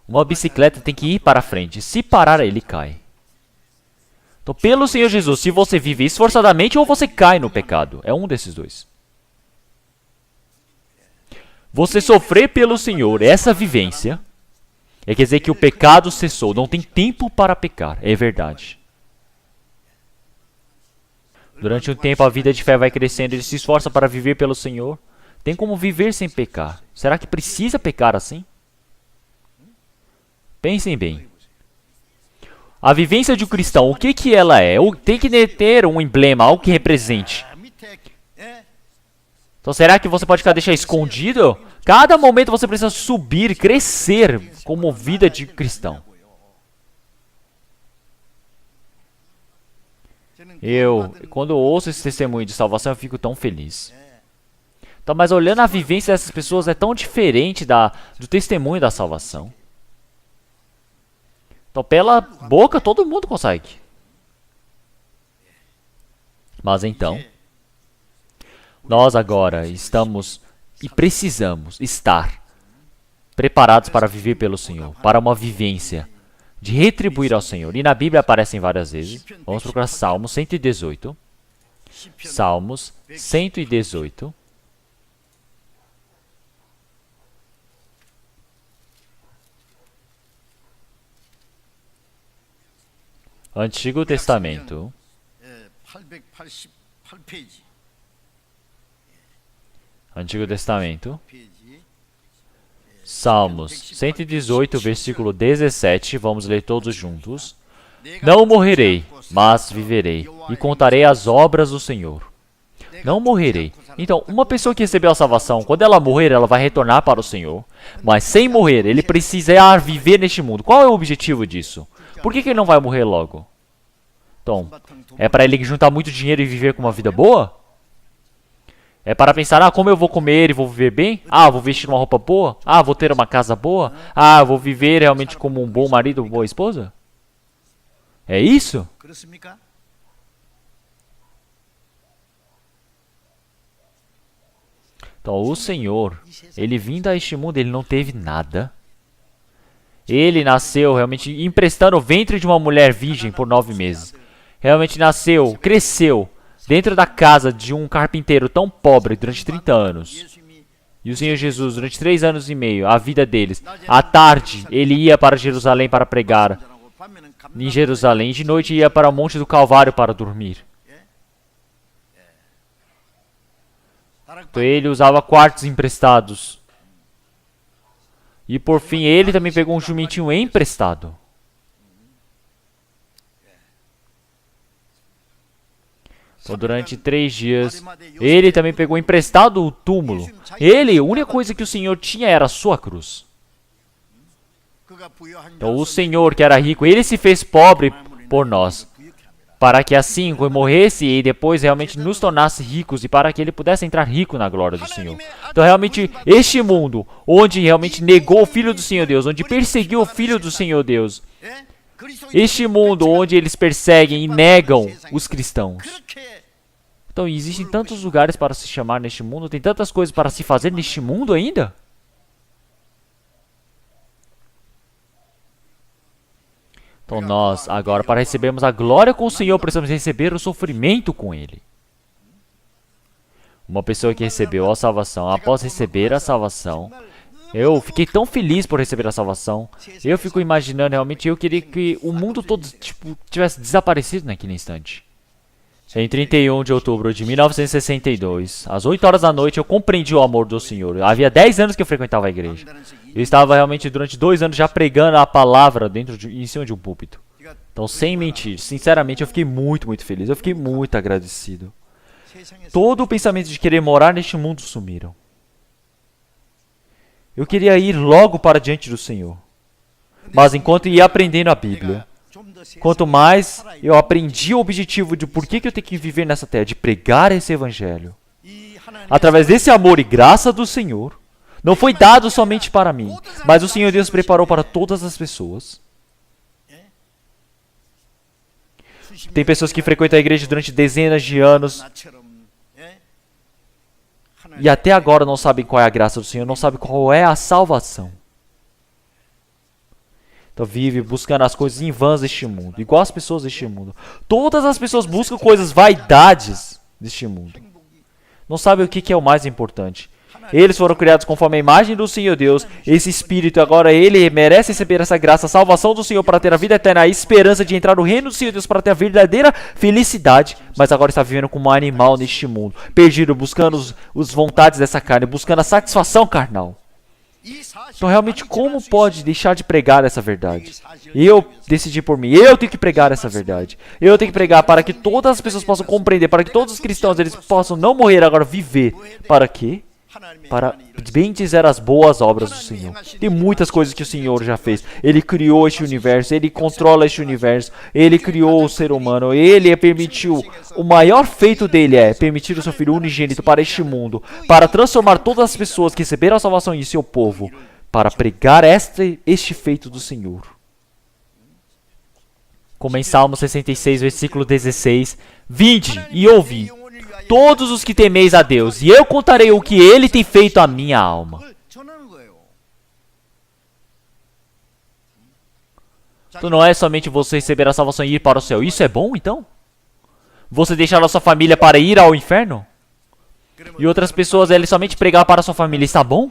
Uma bicicleta tem que ir para frente. Se parar, ele cai. Então, pelo Senhor Jesus, se você vive esforçadamente ou você cai no pecado. É um desses dois. Você sofrer pelo Senhor, essa vivência, quer dizer que o pecado cessou. Não tem tempo para pecar. É verdade. Durante um tempo, a vida de fé vai crescendo. Ele se esforça para viver pelo Senhor. Tem como viver sem pecar. Será que precisa pecar assim? Pensem bem. A vivência de um cristão, o que ela é? Tem que ter um emblema, algo que represente. Então será que você pode deixar escondido? Cada momento você precisa subir, crescer como vida de cristão. Quando eu ouço esse testemunho de salvação, eu fico tão feliz. Então, mas olhando a vivência dessas pessoas é tão diferente do testemunho da salvação. Então, pela boca, todo mundo consegue. Mas então, Nós agora estamos e precisamos estar preparados para viver pelo Senhor, para uma vivência de retribuir ao Senhor. E na Bíblia aparecem várias vezes. Vamos procurar Salmos 118. Salmos 118. Antigo Testamento. Antigo Testamento. Salmos 118, versículo 17. Vamos ler todos juntos. Não morrerei, mas viverei, e contarei as obras do Senhor. Não morrerei. Então, uma pessoa que recebeu a salvação, quando ela morrer, ela vai retornar para o Senhor. Mas sem morrer, ele precisa viver neste mundo. Qual é o objetivo disso? Por que ele não vai morrer logo? Então, é para ele juntar muito dinheiro e viver com uma vida boa? É para pensar, como eu vou comer e vou viver bem? Vou vestir uma roupa boa? Vou ter uma casa boa? Vou viver realmente como um bom marido, uma boa esposa? É isso? Então, o Senhor, ele vindo a este mundo, ele não teve nada. Ele nasceu realmente emprestando o ventre de uma mulher virgem por 9 meses. Realmente nasceu, cresceu dentro da casa de um carpinteiro tão pobre durante 30 anos. E o Senhor Jesus, durante 3 anos e meio, a vida deles. À tarde, ele ia para Jerusalém para pregar em Jerusalém. De noite, ia para o Monte do Calvário para dormir. Então, ele usava quartos emprestados. E por fim, ele também pegou um jumentinho emprestado. Então, durante 3 dias, ele também pegou emprestado o túmulo. A única coisa que o Senhor tinha era a sua cruz. Então, o Senhor, que era rico, ele se fez pobre por nós. Para que assim, quando morresse e depois realmente nos tornasse ricos e para que ele pudesse entrar rico na glória do Senhor. Então, realmente, este mundo, onde realmente negou o Filho do Senhor Deus, onde perseguiu o Filho do Senhor Deus, este mundo onde eles perseguem e negam os cristãos. Então, existem tantos lugares para se chamar neste mundo, tem tantas coisas para se fazer neste mundo ainda? Então, nós, agora, para recebermos a glória com o Senhor, precisamos receber o sofrimento com Ele. Uma pessoa que recebeu a salvação, após receber a salvação, eu fiquei tão feliz por receber a salvação. Eu fico imaginando, realmente, eu queria que o mundo todo tivesse desaparecido naquele instante. Em 31 de outubro de 1962, às 8 horas da noite, eu compreendi o amor do Senhor. Havia 10 anos que eu frequentava a igreja. Eu estava realmente durante 2 anos já pregando a palavra em cima de um púlpito. Então, sem mentir, sinceramente, eu fiquei muito feliz. Eu fiquei muito agradecido. Todo o pensamento de querer morar neste mundo sumiram. Eu queria ir logo para diante do Senhor. Mas enquanto ia aprendendo a Bíblia, quanto mais eu aprendi o objetivo de por que eu tenho que viver nessa terra, de pregar esse evangelho, através desse amor e graça do Senhor, não foi dado somente para mim, mas o Senhor Deus preparou para todas as pessoas. Tem pessoas que frequentam a igreja durante dezenas de anos e até agora não sabem qual é a graça do Senhor, não sabem qual é a salvação. Então vive buscando as coisas em vãs deste mundo, igual as pessoas deste mundo. Todas as pessoas buscam coisas, vaidades deste mundo. Não sabem o que é o mais importante. Eles foram criados conforme a imagem do Senhor Deus. Esse Espírito, agora ele merece receber essa graça, a salvação do Senhor para ter a vida eterna, a esperança de entrar no reino do Senhor Deus para ter a verdadeira felicidade. Mas agora está vivendo como um animal neste mundo, perdido, buscando as vontades dessa carne, buscando a satisfação carnal. Então realmente como pode deixar de pregar essa verdade? Eu decidi por mim, eu tenho que pregar essa verdade. Eu tenho que pregar para que todas as pessoas possam compreender, para que todos os cristãos eles possam não morrer agora, viver. Para quê? Para bem dizer as boas obras do Senhor. Tem muitas coisas que o Senhor já fez. Ele criou este universo, Ele controla este universo, Ele criou o ser humano, Ele permitiu, o maior feito dele é permitir o seu Filho unigênito para este mundo, para transformar todas as pessoas que receberam a salvação em seu povo, para pregar este feito do Senhor. Como em Salmo 66, versículo 16, vinde e ouvi. todos os que temeis a Deus, e eu contarei o que ele tem feito à minha alma. Então não é somente você receber a salvação e ir para o céu. Isso é bom, então? Você deixar a sua família para ir ao inferno? E outras pessoas, eles somente pregar para a sua família, está bom?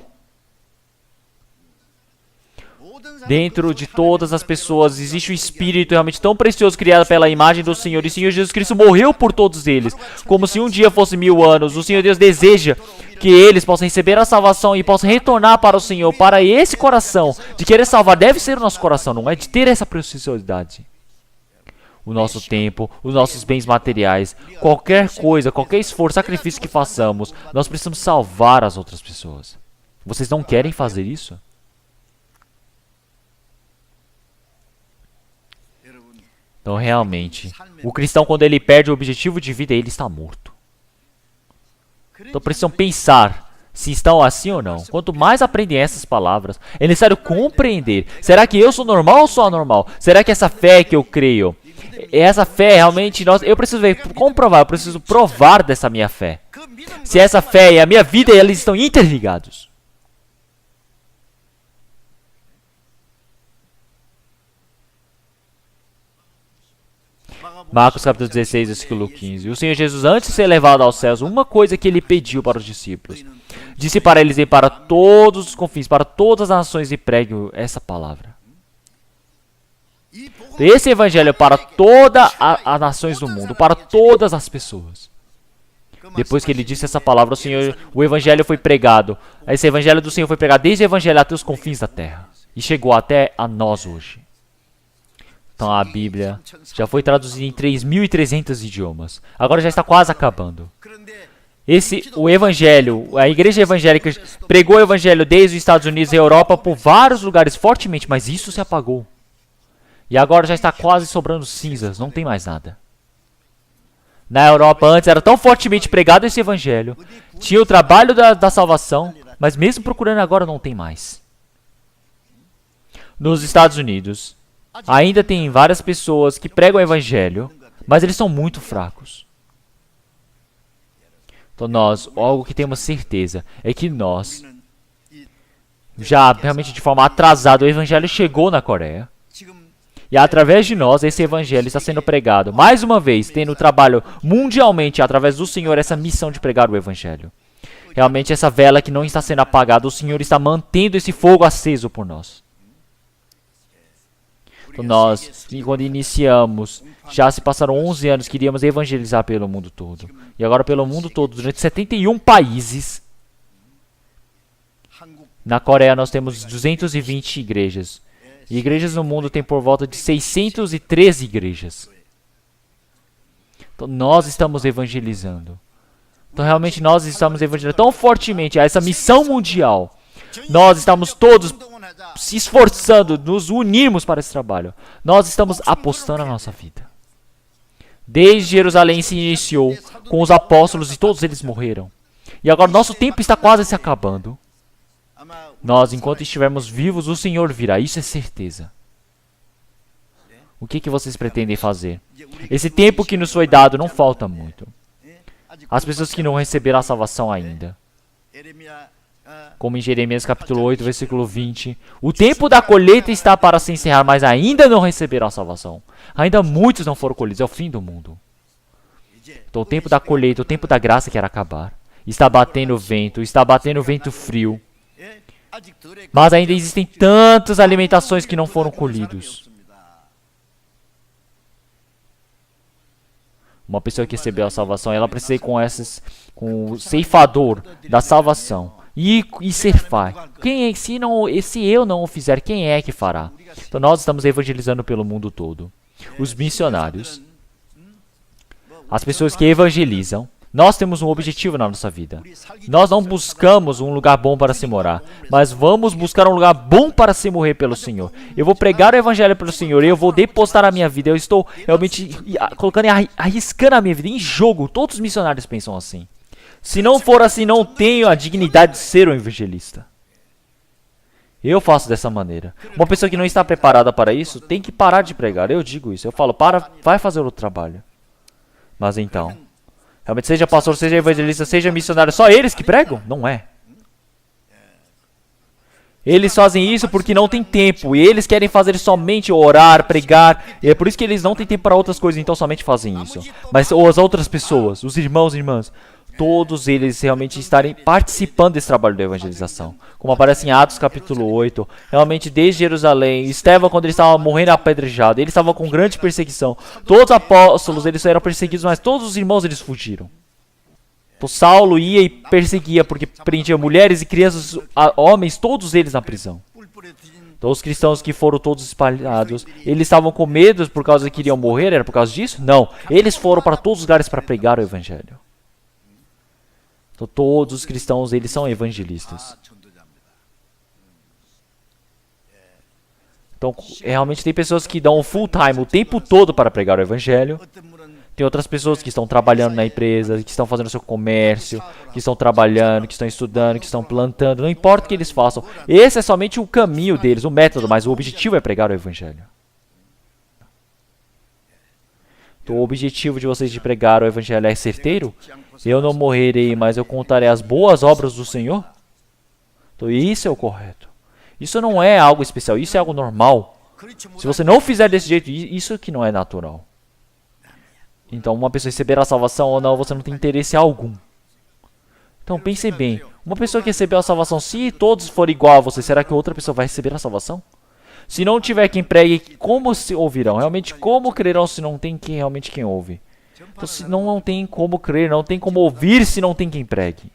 Dentro de todas as pessoas existe um espírito realmente tão precioso criado pela imagem do Senhor. E o Senhor Jesus Cristo morreu por todos eles, como se um dia fosse 1000 anos. O Senhor Deus deseja que eles possam receber a salvação e possam retornar para o Senhor. Para esse coração de querer salvar, deve ser o nosso coração, não é de ter essa preciosidade. O nosso tempo, os nossos bens materiais, qualquer coisa, qualquer esforço, sacrifício que façamos, nós precisamos salvar as outras pessoas. Vocês não querem fazer isso? Então, realmente, o cristão, quando ele perde o objetivo de vida, ele está morto. Então, precisam pensar se estão assim ou não. Quanto mais aprendem essas palavras, é necessário compreender. Será que eu sou normal ou sou anormal? Será que essa fé que eu creio, essa fé realmente... eu preciso comprovar, eu preciso provar dessa minha fé. Se essa fé e a minha vida, eles estão interligados. Marcos capítulo 16, versículo 15. O Senhor Jesus, antes de ser levado aos céus, uma coisa que ele pediu para os discípulos. Disse para eles ir para todos os confins, para todas as nações e pregue essa palavra. Esse evangelho é para todas as nações do mundo, para todas as pessoas. Depois que ele disse essa palavra, o evangelho foi pregado. Esse evangelho do Senhor foi pregado desde o evangelho até os confins da terra. E chegou até a nós hoje. Então a Bíblia já foi traduzida em 3.300 idiomas. Agora já está quase acabando. O Evangelho, a igreja evangélica pregou o Evangelho desde os Estados Unidos e Europa por vários lugares fortemente, mas isso se apagou. E agora já está quase sobrando cinzas, não tem mais nada. Na Europa antes era tão fortemente pregado esse Evangelho, tinha o trabalho da salvação, mas mesmo procurando agora não tem mais. Nos Estados Unidos, ainda tem várias pessoas que pregam o Evangelho, mas eles são muito fracos. Então algo que temos certeza é que nós, já realmente de forma atrasada, o Evangelho chegou na Coreia. E através de nós, esse Evangelho está sendo pregado. Mais uma vez, tendo trabalho mundialmente, através do Senhor, essa missão de pregar o Evangelho. Realmente essa vela que não está sendo apagada, o Senhor está mantendo esse fogo aceso por nós. Então nós, quando iniciamos, já se passaram 11 anos, queríamos evangelizar pelo mundo todo. E agora pelo mundo todo, durante 71 países. Na Coreia nós temos 220 igrejas. E igrejas no mundo tem por volta de 613 igrejas. Então nós estamos evangelizando. Então realmente nós estamos evangelizando tão fortemente a essa missão mundial. Nós estamos todos se esforçando, nos unirmos para esse trabalho. Nós estamos apostando a nossa vida. Desde Jerusalém se iniciou com os apóstolos e todos eles morreram. E agora nosso tempo está quase se acabando. Nós, enquanto estivermos vivos, o Senhor virá, isso é certeza. O que vocês pretendem fazer? Esse tempo que nos foi dado não falta muito. As pessoas que não receberam a salvação ainda. Como em Jeremias capítulo 8, versículo 20. O tempo da colheita está para se encerrar, mas ainda não receberam a salvação. Ainda muitos não foram colhidos, é o fim do mundo. Então o tempo da colheita, o tempo da graça quer acabar. Está batendo vento frio. Mas ainda existem tantas alimentações que não foram colhidos. Uma pessoa que recebeu a salvação, ela precisa ir com o ceifador da salvação. E ceifar. Se eu não o fizer, quem é que fará? Então nós estamos evangelizando pelo mundo todo. Os missionários, as pessoas que evangelizam, nós temos um objetivo na nossa vida. Nós não buscamos um lugar bom para se morar, mas vamos buscar um lugar bom para se morrer pelo Senhor. Eu vou pregar o Evangelho pelo Senhor e eu vou depositar a minha vida. Eu estou realmente arriscando a minha vida em jogo. Todos os missionários pensam assim. Se não for assim, não tenho a dignidade de ser um evangelista. Eu faço dessa maneira. Uma pessoa que não está preparada para isso tem que parar de pregar. Eu digo isso. Eu falo, vai fazer o trabalho. Mas então, Realmente, seja pastor, seja evangelista, seja missionário, só eles que pregam? Não é. Eles fazem isso porque não tem tempo. E eles querem fazer somente orar, pregar. E é por isso que eles não têm tempo para outras coisas, então somente fazem isso. Mas as outras pessoas, os irmãos e irmãs, todos eles realmente estarem participando desse trabalho de evangelização. Como aparece em Atos capítulo 8, realmente desde Jerusalém, Estevão, quando ele estava morrendo apedrejado, ele estava com grande perseguição. Todos os apóstolos, eles eram perseguidos, mas todos os irmãos, eles fugiram. Então, Saulo ia e perseguia, porque prendia mulheres e crianças, homens, todos eles na prisão. Então, os cristãos que foram todos espalhados, eles estavam com medo por causa que queriam morrer, era por causa disso? Não, eles foram para todos os lugares para pregar o evangelho. Então, todos os cristãos, eles são evangelistas. Então, realmente tem pessoas que dão full time, o tempo todo para pregar o evangelho. Tem outras pessoas que estão trabalhando na empresa, que estão fazendo seu comércio, que estão trabalhando, que estão estudando, que estão plantando. Não importa o que eles façam. Esse é somente o caminho deles, o método, mas o objetivo é pregar o evangelho. Então, o objetivo de vocês de pregar o evangelho é certeiro? Eu não morrerei, mas eu contarei as boas obras do Senhor? Então, isso é o correto. Isso não é algo especial, isso é algo normal. Se você não fizer desse jeito, isso que não é natural. Então, uma pessoa receber a salvação ou não, você não tem interesse algum. Então, pense bem. Uma pessoa que recebeu a salvação, se todos forem igual a você, será que outra pessoa vai receber a salvação? Se não tiver quem pregue, como se ouvirão? Realmente, como crerão se não tem realmente quem ouve? Então, se não tem como crer, não tem como ouvir se não tem quem pregue.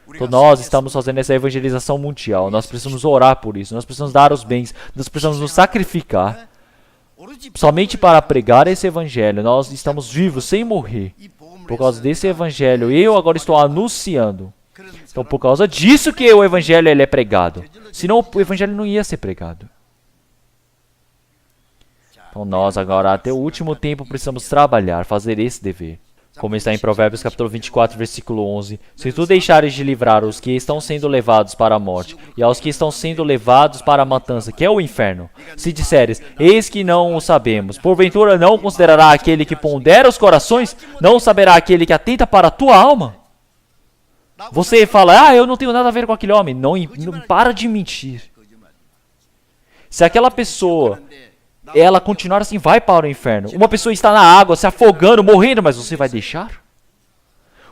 Então, nós estamos fazendo essa evangelização mundial. Nós precisamos orar por isso. Nós precisamos dar os bens. Nós precisamos nos sacrificar. Somente para pregar esse evangelho. Nós estamos vivos sem morrer. Por causa desse evangelho, eu agora estou anunciando. Então, por causa disso que o evangelho ele é pregado. Senão o evangelho não ia ser pregado. Então, nós agora, até o último tempo, precisamos trabalhar, fazer esse dever. Como está em Provérbios capítulo 24, versículo 11. Se tu deixares de livrar os que estão sendo levados para a morte, e aos que estão sendo levados para a matança, que é o inferno, se disseres, eis que não o sabemos, porventura não considerará aquele que pondera os corações, não saberá aquele que atenta para a tua alma? Você fala, eu não tenho nada a ver com aquele homem. Não para de mentir. Se aquela pessoa, ela continuar assim, vai para o inferno. Uma pessoa está na água, se afogando, morrendo, mas você vai deixar?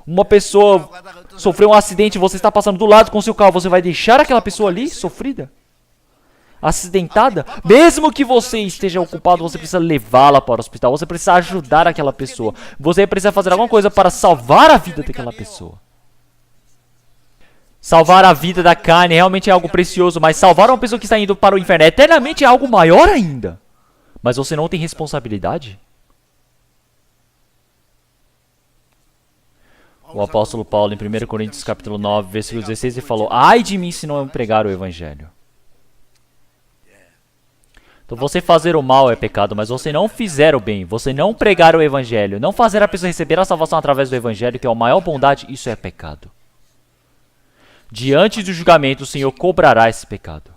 Uma pessoa sofreu um acidente, você está passando do lado com seu carro, você vai deixar aquela pessoa ali, sofrida? Acidentada? Mesmo que você esteja ocupado, você precisa levá-la para o hospital, você precisa ajudar aquela pessoa. Você precisa fazer alguma coisa para salvar a vida daquela pessoa. Salvar a vida da carne realmente é algo precioso, mas salvar uma pessoa que está indo para o inferno eternamente é algo maior ainda. Mas você não tem responsabilidade? O apóstolo Paulo, em 1 Coríntios capítulo 9, versículo 16, ele falou, ai de mim se não pregar o evangelho. Então, você fazer o mal é pecado, mas você não fizer o bem, você não pregar o evangelho, não fazer a pessoa receber a salvação através do evangelho, que é a maior bondade, isso é pecado. Diante do julgamento, o Senhor cobrará esse pecado.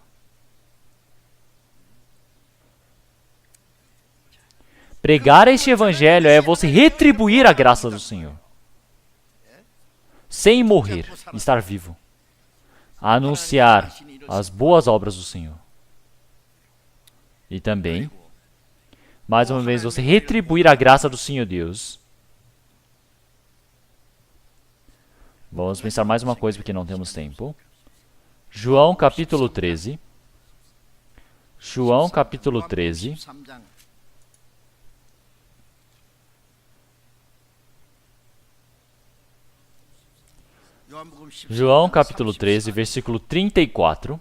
Pregar este evangelho é você retribuir a graça do Senhor. Sem morrer, estar vivo. Anunciar as boas obras do Senhor. E também, mais uma vez, você retribuir a graça do Senhor Deus. Vamos pensar mais uma coisa porque não temos tempo. João capítulo 13. João capítulo 13. João capítulo 13, versículo 34.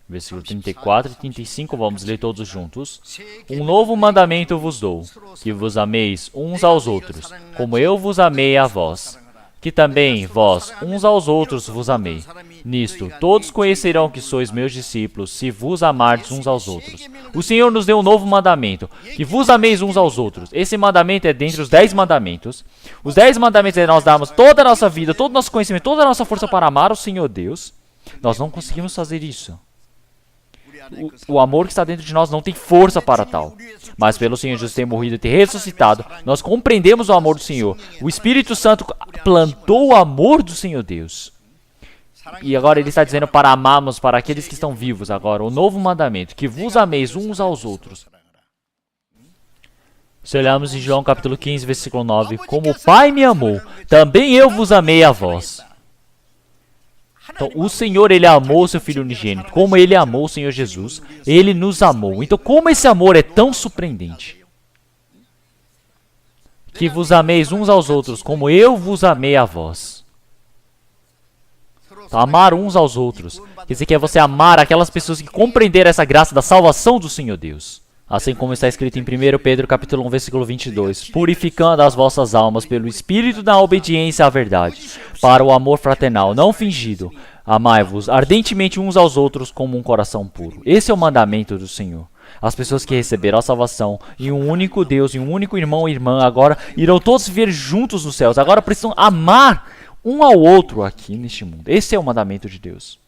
Versículo 34 e 35, vamos ler todos juntos. Um novo mandamento vos dou, que vos ameis uns aos outros, como eu vos amei a vós, que também vós uns aos outros vos amei. Nisto, todos conhecerão que sois meus discípulos, se vos amardes uns aos outros. O Senhor nos deu um novo mandamento, que vos ameis uns aos outros. Esse mandamento é dentre os 10 mandamentos. Os 10 mandamentos é nós darmos toda a nossa vida, todo o nosso conhecimento, toda a nossa força para amar o Senhor Deus. Nós não conseguimos fazer isso. o amor que está dentro de nós não tem força para tal. Mas pelo Senhor Jesus ter morrido e ter ressuscitado, nós compreendemos o amor do Senhor. O Espírito Santo plantou o amor do Senhor Deus. E agora ele está dizendo para amarmos para aqueles que estão vivos agora, o novo mandamento, que vos ameis uns aos outros. Se olharmos em João capítulo 15, versículo 9, como o Pai me amou, também eu vos amei a vós. Então, o Senhor, ele amou o seu Filho unigênito. Como ele amou o Senhor Jesus, ele nos amou. Então, como esse amor é tão surpreendente? Que vos ameis uns aos outros, como eu vos amei a vós. Então, amar uns aos outros quer dizer que é você amar aquelas pessoas que compreenderam essa graça da salvação do Senhor Deus. Assim como está escrito em 1 Pedro capítulo 1, versículo 22, purificando as vossas almas pelo Espírito na obediência à verdade, para o amor fraternal, não fingido. Amai-vos ardentemente uns aos outros como um coração puro. Esse é o mandamento do Senhor. As pessoas que receberam a salvação em um único Deus, em um único irmão e irmã, agora irão todos viver juntos nos céus. Agora precisam amar um ao outro aqui neste mundo. Esse é o mandamento de Deus.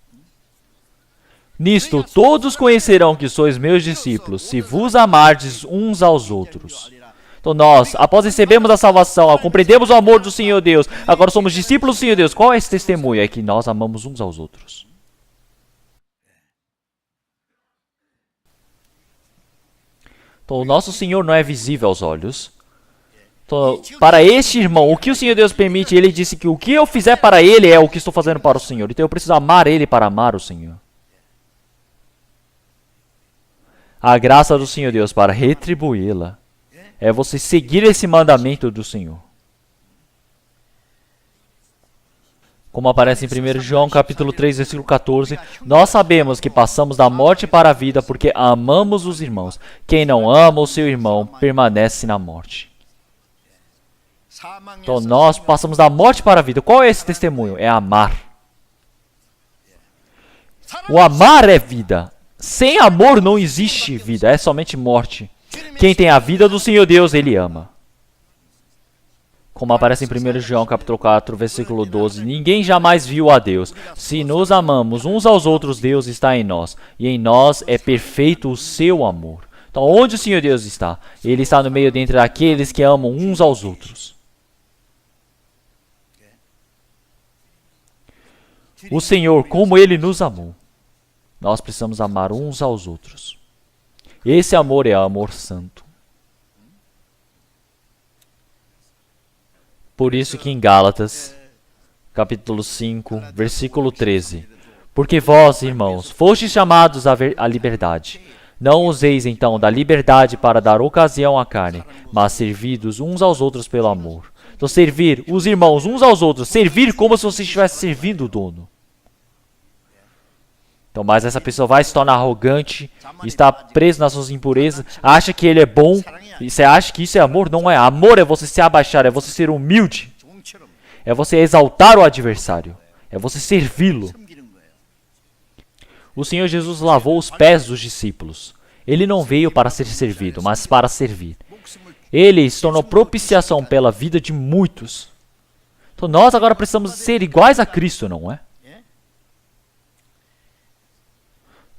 Nisto todos conhecerão que sois meus discípulos, se vos amardes uns aos outros. Então nós, após recebermos a salvação, compreendemos o amor do Senhor Deus, agora somos discípulos do Senhor Deus. Qual é esse testemunho? É que nós amamos uns aos outros. Então o nosso Senhor não é visível aos olhos. Então, para este irmão, o que o Senhor Deus permite, ele disse que o que eu fizer para ele é o que estou fazendo para o Senhor. Então eu preciso amar ele para amar o Senhor. A graça do Senhor Deus para retribuí-la é você seguir esse mandamento do Senhor. Como aparece em 1 João capítulo 3, versículo 14, nós sabemos que passamos da morte para a vida porque amamos os irmãos. Quem não ama o seu irmão permanece na morte. Então nós passamos da morte para a vida. Qual é esse testemunho? É amar. O amar é vida. Sem amor não existe vida, é somente morte. Quem tem a vida do Senhor Deus, ele ama. Como aparece em 1 João capítulo 4, versículo 12, ninguém jamais viu a Deus. Se nos amamos uns aos outros, Deus está em nós, e em nós é perfeito o seu amor. Então, onde o Senhor Deus está? Ele está no meio dentre aqueles que amam uns aos outros. O Senhor, como ele nos amou, nós precisamos amar uns aos outros. Esse amor é amor santo. Por isso que em Gálatas, capítulo 5, versículo 13, porque vós, irmãos, fostes chamados à liberdade. Não useis então da liberdade para dar ocasião à carne, mas servidos uns aos outros pelo amor. Então servir os irmãos uns aos outros, servir como se você estivesse servindo o dono. Então, mas essa pessoa vai se tornar arrogante, está preso nas suas impurezas, acha que ele é bom, e você acha que isso é amor? Não é. Amor é você se abaixar, é você ser humilde, é você exaltar o adversário, é você servi-lo. O Senhor Jesus lavou os pés dos discípulos. Ele não veio para ser servido, mas para servir. Ele se tornou propiciação pela vida de muitos. Então nós agora precisamos ser iguais a Cristo, não é?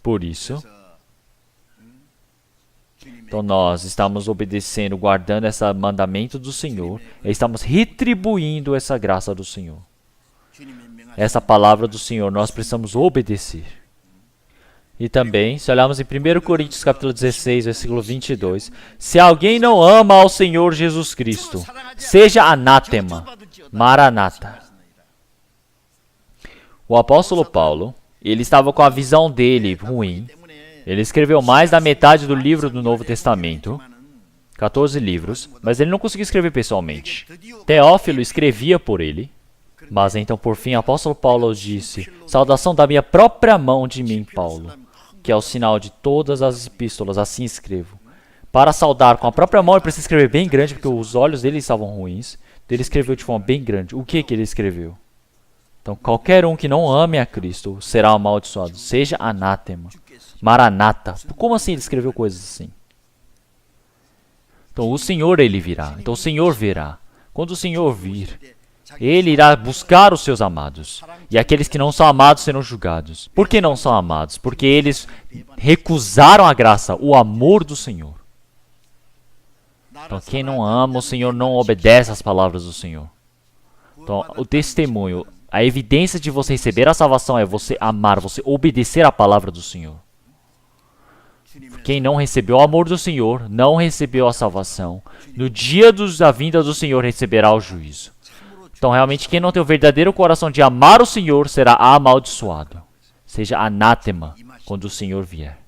Por isso, então nós estamos obedecendo, guardando esse mandamento do Senhor, e estamos retribuindo essa graça do Senhor. Essa palavra do Senhor nós precisamos obedecer. E também, se olharmos em 1 Coríntios capítulo 16, versículo 22, se alguém não ama ao Senhor Jesus Cristo, seja anátema, maranata. O apóstolo Paulo, ele estava com a visão dele ruim. Ele escreveu mais da metade do livro do Novo Testamento, 14 livros, mas ele não conseguiu escrever pessoalmente. Teófilo escrevia por ele, mas então por fim o apóstolo Paulo disse, saudação da minha própria mão de mim, Paulo, que é o sinal de todas as epístolas, assim escrevo. Para saudar com a própria mão, ele precisa escrever bem grande, porque os olhos dele estavam ruins. Ele escreveu de forma bem grande. O que ele escreveu? Então, qualquer um que não ame a Cristo será amaldiçoado. Seja anátema. Maranata. Como assim ele escreveu coisas assim? Então, o Senhor, ele virá. Então, o Senhor virá. Quando o Senhor vir, Ele irá buscar os seus amados. E aqueles que não são amados serão julgados. Por que não são amados? Porque eles recusaram a graça, o amor do Senhor. Então, quem não ama o Senhor não obedece às palavras do Senhor. Então, o testemunho, a evidência de você receber a salvação é você amar, você obedecer à palavra do Senhor. Quem não recebeu o amor do Senhor, não recebeu a salvação. No dia da vinda do Senhor receberá o juízo. Então, realmente, quem não tem o verdadeiro coração de amar o Senhor será amaldiçoado. Seja anátema quando o Senhor vier.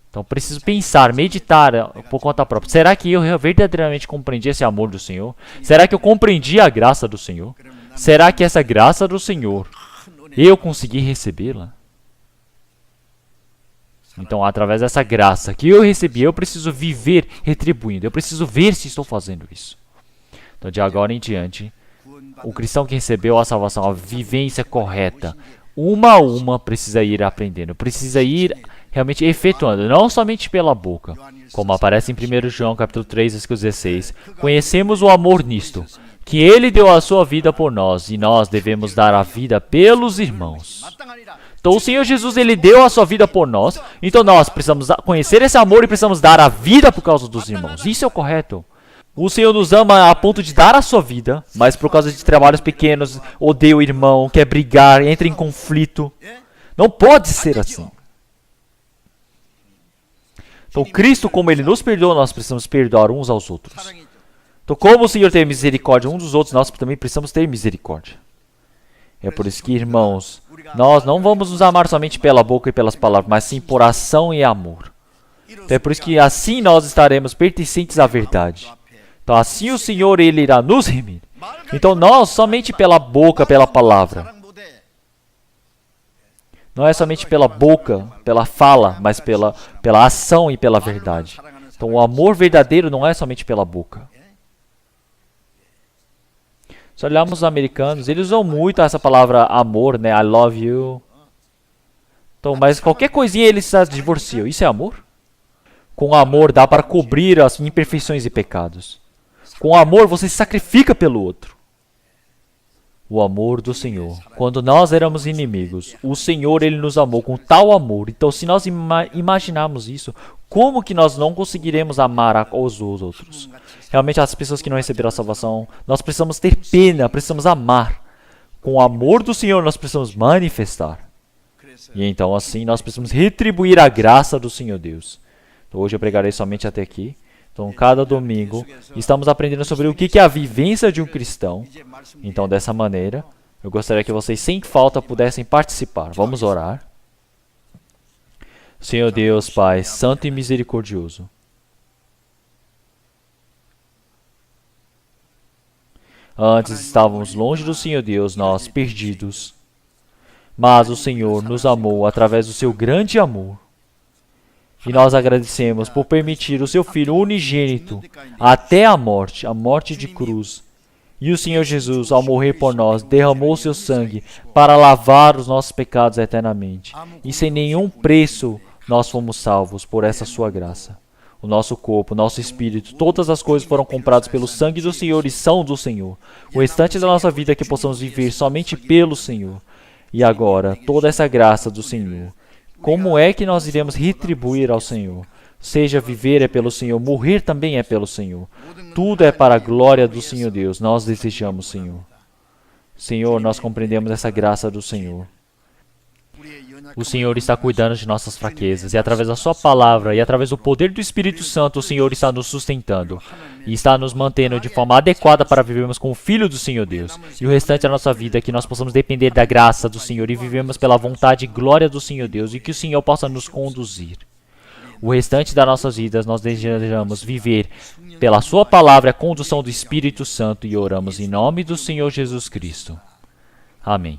Então, preciso pensar, meditar por conta própria. Será que eu verdadeiramente compreendi esse amor do Senhor? Será que eu compreendi a graça do Senhor? Será que essa graça do Senhor, eu consegui recebê-la? Então, através dessa graça que eu recebi, eu preciso viver retribuindo. Eu preciso ver se estou fazendo isso. Então, de agora em diante, o cristão que recebeu a salvação, a vivência correta, uma a uma, precisa ir aprendendo. Precisa ir realmente efetuando, não somente pela boca. Como aparece em 1 João capítulo 3, versículo 16. Conhecemos o amor nisto, que ele deu a sua vida por nós, e nós devemos dar a vida pelos irmãos. Então o Senhor Jesus, ele deu a sua vida por nós, então nós precisamos conhecer esse amor e precisamos dar a vida por causa dos irmãos. Isso é o correto. O Senhor nos ama a ponto de dar a sua vida, mas por causa de trabalhos pequenos, odeia o irmão, quer brigar, entra em conflito. Não pode ser assim. Então Cristo, como Ele nos perdoa, nós precisamos perdoar uns aos outros. Então como o Senhor teve misericórdia uns dos outros, nós também precisamos ter misericórdia. É por isso que, irmãos, nós não vamos nos amar somente pela boca e pelas palavras, mas sim por ação e amor. Então é por isso que assim nós estaremos pertencentes à verdade. Então assim o Senhor, Ele irá nos remir. Então nós, somente pela boca, pela palavra. Não é somente pela boca, pela fala, mas pela ação e pela verdade. Então o amor verdadeiro não é somente pela boca. Se olharmos os americanos, eles usam muito essa palavra amor, né? I love you. Então, mas qualquer coisinha eles se divorciam. Isso é amor? Com amor dá para cobrir as imperfeições e pecados. Com amor você se sacrifica pelo outro. O amor do Senhor. Quando nós éramos inimigos, o Senhor, Ele nos amou com tal amor. Então, se nós imaginarmos isso, como que nós não conseguiremos amar os outros? Realmente, as pessoas que não receberam a salvação, nós precisamos ter pena, precisamos amar. Com o amor do Senhor, nós precisamos manifestar. E então, assim, nós precisamos retribuir a graça do Senhor Deus. Então, hoje eu pregarei somente até aqui. Então, cada domingo, estamos aprendendo sobre o que é a vivência de um cristão. Então, dessa maneira, eu gostaria que vocês, sem falta, pudessem participar. Vamos orar. Senhor Deus, Pai, santo e misericordioso. Antes estávamos longe do Senhor Deus, nós perdidos. Mas o Senhor nos amou através do seu grande amor. E nós agradecemos por permitir o seu Filho unigênito até a morte de cruz. E o Senhor Jesus, ao morrer por nós, derramou seu sangue para lavar os nossos pecados eternamente. E sem nenhum preço nós fomos salvos por essa sua graça. O nosso corpo, o nosso espírito, todas as coisas foram compradas pelo sangue do Senhor e são do Senhor. O restante da nossa vida que possamos viver somente pelo Senhor. E agora, toda essa graça do Senhor. Como é que nós iremos retribuir ao Senhor? Seja viver é pelo Senhor, morrer também é pelo Senhor. Tudo é para a glória do Senhor Deus. Nós desejamos, Senhor. Senhor, nós compreendemos essa graça do Senhor. O Senhor está cuidando de nossas fraquezas, e através da sua palavra e através do poder do Espírito Santo, o Senhor está nos sustentando e está nos mantendo de forma adequada para vivermos como Filho do Senhor Deus. E o restante da nossa vida é que nós possamos depender da graça do Senhor e vivemos pela vontade e glória do Senhor Deus, e que o Senhor possa nos conduzir. O restante das nossas vidas nós desejamos viver pela sua palavra, a condução do Espírito Santo, e oramos em nome do Senhor Jesus Cristo. Amém.